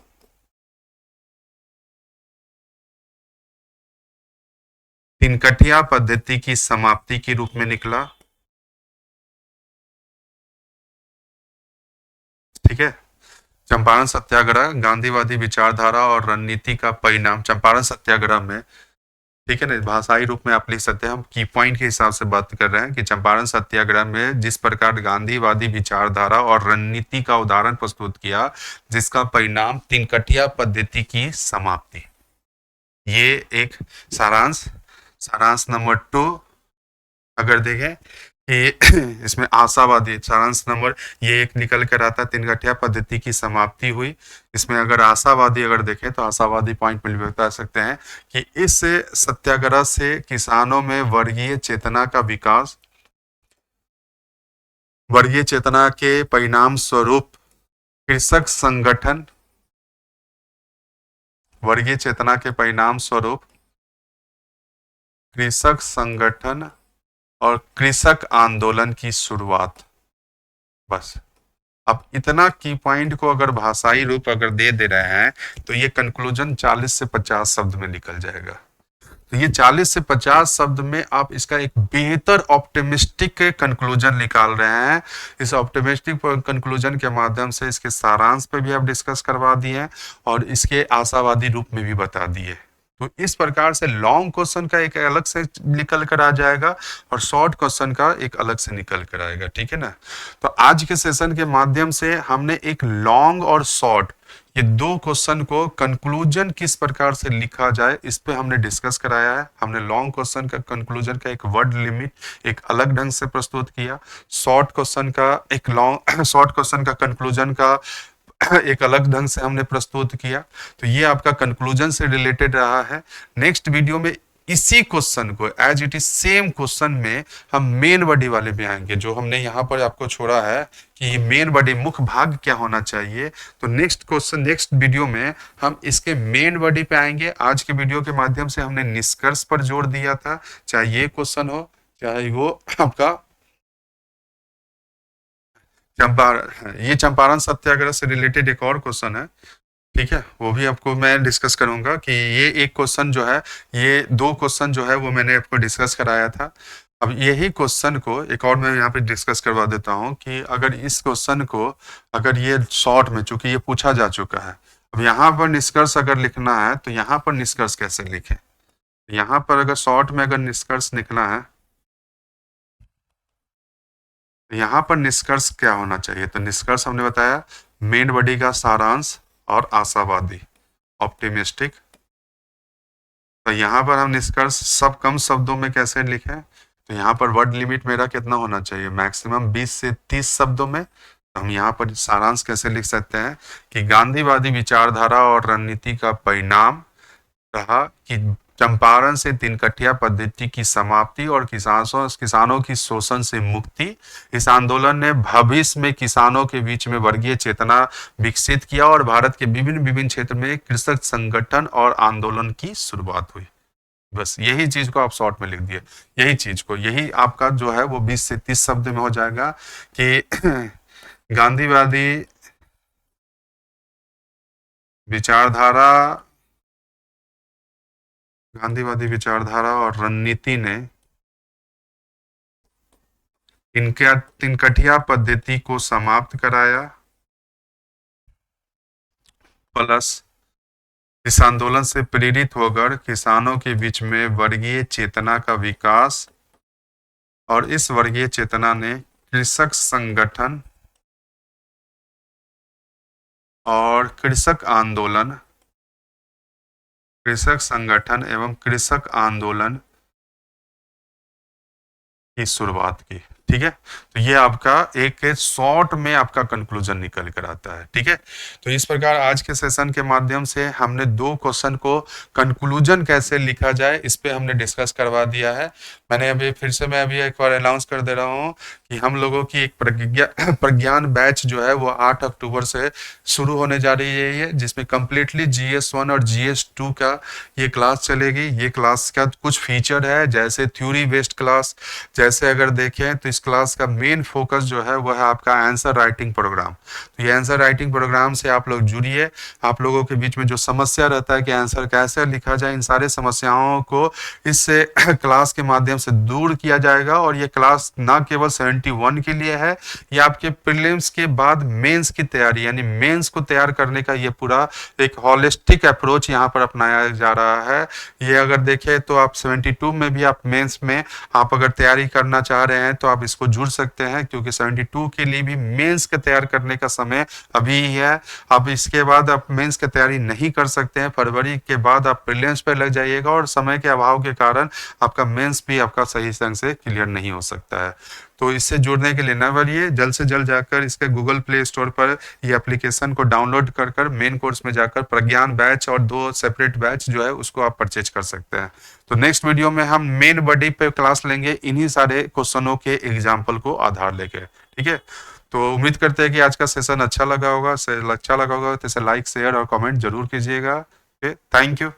तिनकटिया पद्धति की समाप्ति के रूप में निकला। ठीक है, चंपारण सत्याग्रह गांधीवादी विचारधारा और रणनीति का परिणाम चंपारण सत्याग्रह में, ठीक है ना, भाषाई रूप में आप लिख सकते हैं, हम की पॉइंट के हिसाब से बात कर रहे हैं कि चंपारण सत्याग्रह में जिस प्रकार गांधीवादी विचारधारा और रणनीति का उदाहरण प्रस्तुत किया, जिसका परिणाम तिनकटिया पद्धति की समाप्ति, ये एक सारांश। सारांश नंबर 2 अगर देखें कि इसमें आशावादी, सारांश नंबर ये एक निकल कर आता, तिनकटिया पद्धति की समाप्ति हुई। इसमें अगर आशावादी अगर देखें तो आशावादी पॉइंट में बता सकते हैं कि इस सत्याग्रह से किसानों में वर्गीय चेतना का विकास, वर्गीय चेतना के परिणाम स्वरूप कृषक संगठन, वर्गीय चेतना के परिणाम स्वरूप कृषक संगठन और कृषक आंदोलन की शुरुआत। बस अब इतना की पॉइंट को अगर भाषाई रूप अगर दे रहे हैं तो ये कंक्लूजन 40 से 50 शब्द में निकल जाएगा। तो ये 40 से 50 शब्द में आप इसका एक बेहतर ऑप्टिमिस्टिक कंक्लूजन निकाल रहे हैं। इस ऑप्टिमिस्टिक कंक्लूजन के माध्यम से इसके सारांश पे भी आप डिस्कस करवा दिए और इसके आशावादी रूप में भी बता दिए। तो इस प्रकार से लॉन्ग क्वेश्चन का एक अलग से निकल कर आ जाएगा और शॉर्ट क्वेश्चन का एक अलग से निकल कर आएगा। ठीक है ना। तो आज के सेशन के माध्यम से हमने एक लॉन्ग और शॉर्ट, ये दो क्वेश्चन को कंक्लूजन किस प्रकार से लिखा जाए इस पे हमने डिस्कस कराया है। हमने लॉन्ग क्वेश्चन का कंक्लूजन का एक वर्ड लिमिट एक अलग ढंग से प्रस्तुत किया, शॉर्ट क्वेश्चन का एक लॉन्ग शॉर्ट क्वेश्चन का कंक्लूजन का एक अलग ढंग से हमने प्रस्तुत किया। तो ये आपका कंक्लूजन से रिलेटेड रहा है। नेक्स्ट वीडियो में इसी क्वेश्चन को as it is same question में हम मेन बॉडी वाले में आएंगे, जो हमने यहाँ पर आपको छोड़ा है कि ये मेन बॉडी मुख्य भाग क्या होना चाहिए। तो नेक्स्ट क्वेश्चन नेक्स्ट वीडियो में हम इसके मेन बॉडी पे आएंगे। आज के वीडियो के माध्यम से हमने निष्कर्ष पर जोर दिया था, चाहे ये क्वेश्चन हो चाहे वो आपका ये चंपारण सत्याग्रह से रिलेटेड एक और क्वेश्चन है। ठीक है, वो भी आपको मैं डिस्कस करूंगा कि ये एक क्वेश्चन जो है, ये दो क्वेश्चन जो है वो मैंने आपको डिस्कस कराया था। अब यही क्वेश्चन को एक और मैं यहाँ पे डिस्कस करवा देता हूँ कि अगर इस क्वेश्चन को अगर ये शॉर्ट में, चूंकि ये पूछा जा चुका है, अब यहाँ पर निष्कर्ष अगर लिखना है तो यहाँ पर निष्कर्ष कैसे लिखें। यहाँ पर अगर शॉर्ट में अगर निष्कर्ष लिखना है तो यहाँ पर निष्कर्ष क्या होना चाहिए। तो निष्कर्ष हमने बताया मेन बॉडी का सारांश और आशावादी ऑप्टिमिस्टिक। तो यहाँ पर हम निष्कर्ष सब कम शब्दों में कैसे लिखें, तो यहाँ पर वर्ड लिमिट मेरा कितना होना चाहिए, मैक्सिमम 20 से 30 शब्दों में। तो हम यहाँ पर सारांश कैसे लिख सकते हैं कि गांधीवादी विचारधारा और रणनीति का परिणाम रहा कि चंपारण से तिनकटिया पद्धति की समाप्ति और किसानों की शोषण से मुक्ति। इस आंदोलन ने भविष्य में किसानों के बीच में वर्गीय चेतना विकसित किया और भारत के विभिन्न क्षेत्र में कृषक संगठन और आंदोलन की शुरुआत हुई। बस यही चीज को आप शॉर्ट में लिख दिए, यही चीज को, यही आपका जो है वो 20 से 30 शब्द में हो जाएगा कि गांधीवादी विचारधारा और रणनीति ने तिनकटिया पद्धति को समाप्त कराया, प्लस इस आंदोलन से प्रेरित होकर किसानों के बीच में वर्गीय चेतना का विकास और इस वर्गीय चेतना ने कृषक संगठन और कृषक संगठन एवं कृषक आंदोलन की शुरुआत की। ठीक है। तो ये आपका एक शॉर्ट में आपका कंक्लूजन निकल कर आता है। ठीक है, तो इस प्रकार आज के सेशन के माध्यम से हमने 2 क्वेश्चन को कंक्लूजन कैसे लिखा जाए इस पे हमने डिस्कस करवा दिया है। मैंने अभी फिर से मैं अभी एक बार अनाउंस कर दे रहा हूँ कि हम लोगों की एक प्रज्ञान बैच जो है वो 8 अक्टूबर से शुरू होने जा रही है, ये जिसमें कंप्लीटली GS1 और GS2 का ये क्लास चलेगी। ये क्लास का कुछ फीचर है, जैसे थ्योरी बेस्ड क्लास, जैसे अगर देखें तो इस क्लास का मेन फोकस जो है वह है आपका आंसर राइटिंग प्रोग्राम। तो ये आंसर राइटिंग प्रोग्राम से आप लोग जुड़िए। आप लोगों के बीच में जो समस्या रहता है कि आंसर कैसे लिखा जाए, इन सारे समस्याओं को इससे क्लास के माध्यम से दूर किया जाएगा। और ये क्लास ना केवल 71 के लिए है, ये आपके प्रीलिम्स के बाद मेंस की तैयारी यानी मेंस को तैयार करने का ये पूरा एक हॉलिस्टिक अप्रोच यहाँ पर अपनाया जा रहा है। ये अगर देखें तो आप 72 में भी आप मेंस में आप अगर तैयारी करना चाह रहे हैं तो आप इसको जुड़ सकते हैं, क्योंकि 72 के लिए भी मेंस का तैयार करने का समय अभी ही है। अब इसके बाद आप मेंस की तैयारी नहीं कर सकते हैं, फरवरी के बाद आप प्रीलिम्स पे लग जाइएगा और समय के अभाव के कारण आपका मेंस भी आपका सही ढंग से क्लियर नहीं हो सकता है। तो इससे जुड़ने के लिए न भरिए, जल्द से जल्द जाकर इसके गूगल प्ले स्टोर पर ये एप्लीकेशन को डाउनलोड कर मेन कोर्स में जाकर प्रज्ञान बैच और 2 सेपरेट बैच जो है उसको आप परचेज कर सकते हैं। तो नेक्स्ट वीडियो में हम मेन बॉडी पे क्लास लेंगे इन्हीं सारे क्वेश्चनों के एग्जाम्पल को आधार लेके। ठीक है, तो उम्मीद करते हैं कि आज का सेशन अच्छा लगा होगा। तो इसे लाइक शेयर और कमेंट जरूर कीजिएगा। Thank you.